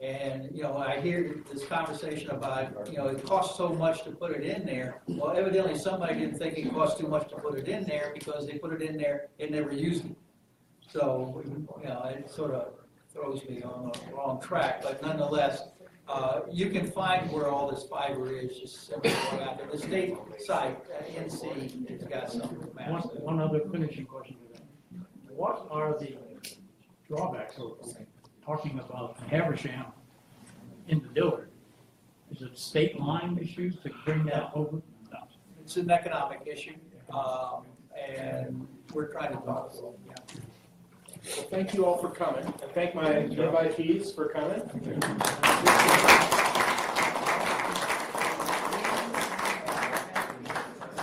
And, you know, I hear this conversation about, you know, it costs so much to put it in there. Well, evidently somebody didn't think it cost too much to put it in there because they put it in there and never used it. So, you know, it sort of throws me on the wrong track. But nonetheless, you can find where all this fiber is just simply going out there. The state site, NC, has got some maps. One other finishing question to that. What are the drawbacks of talking about Haversham into Dillard? Is it state line issues to bring that over? No. It's an economic issue, and we're trying to talk to them. Yeah. Well, thank you all for coming, and thank my invitees for coming.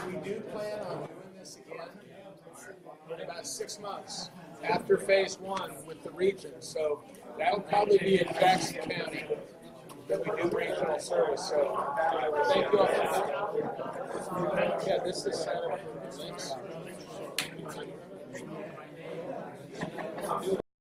We do plan on doing this again in about 6 months after phase 1 with the region. So that'll probably be in Jackson County that we do regional service. So thank you all for coming. Yeah, this is Thanks.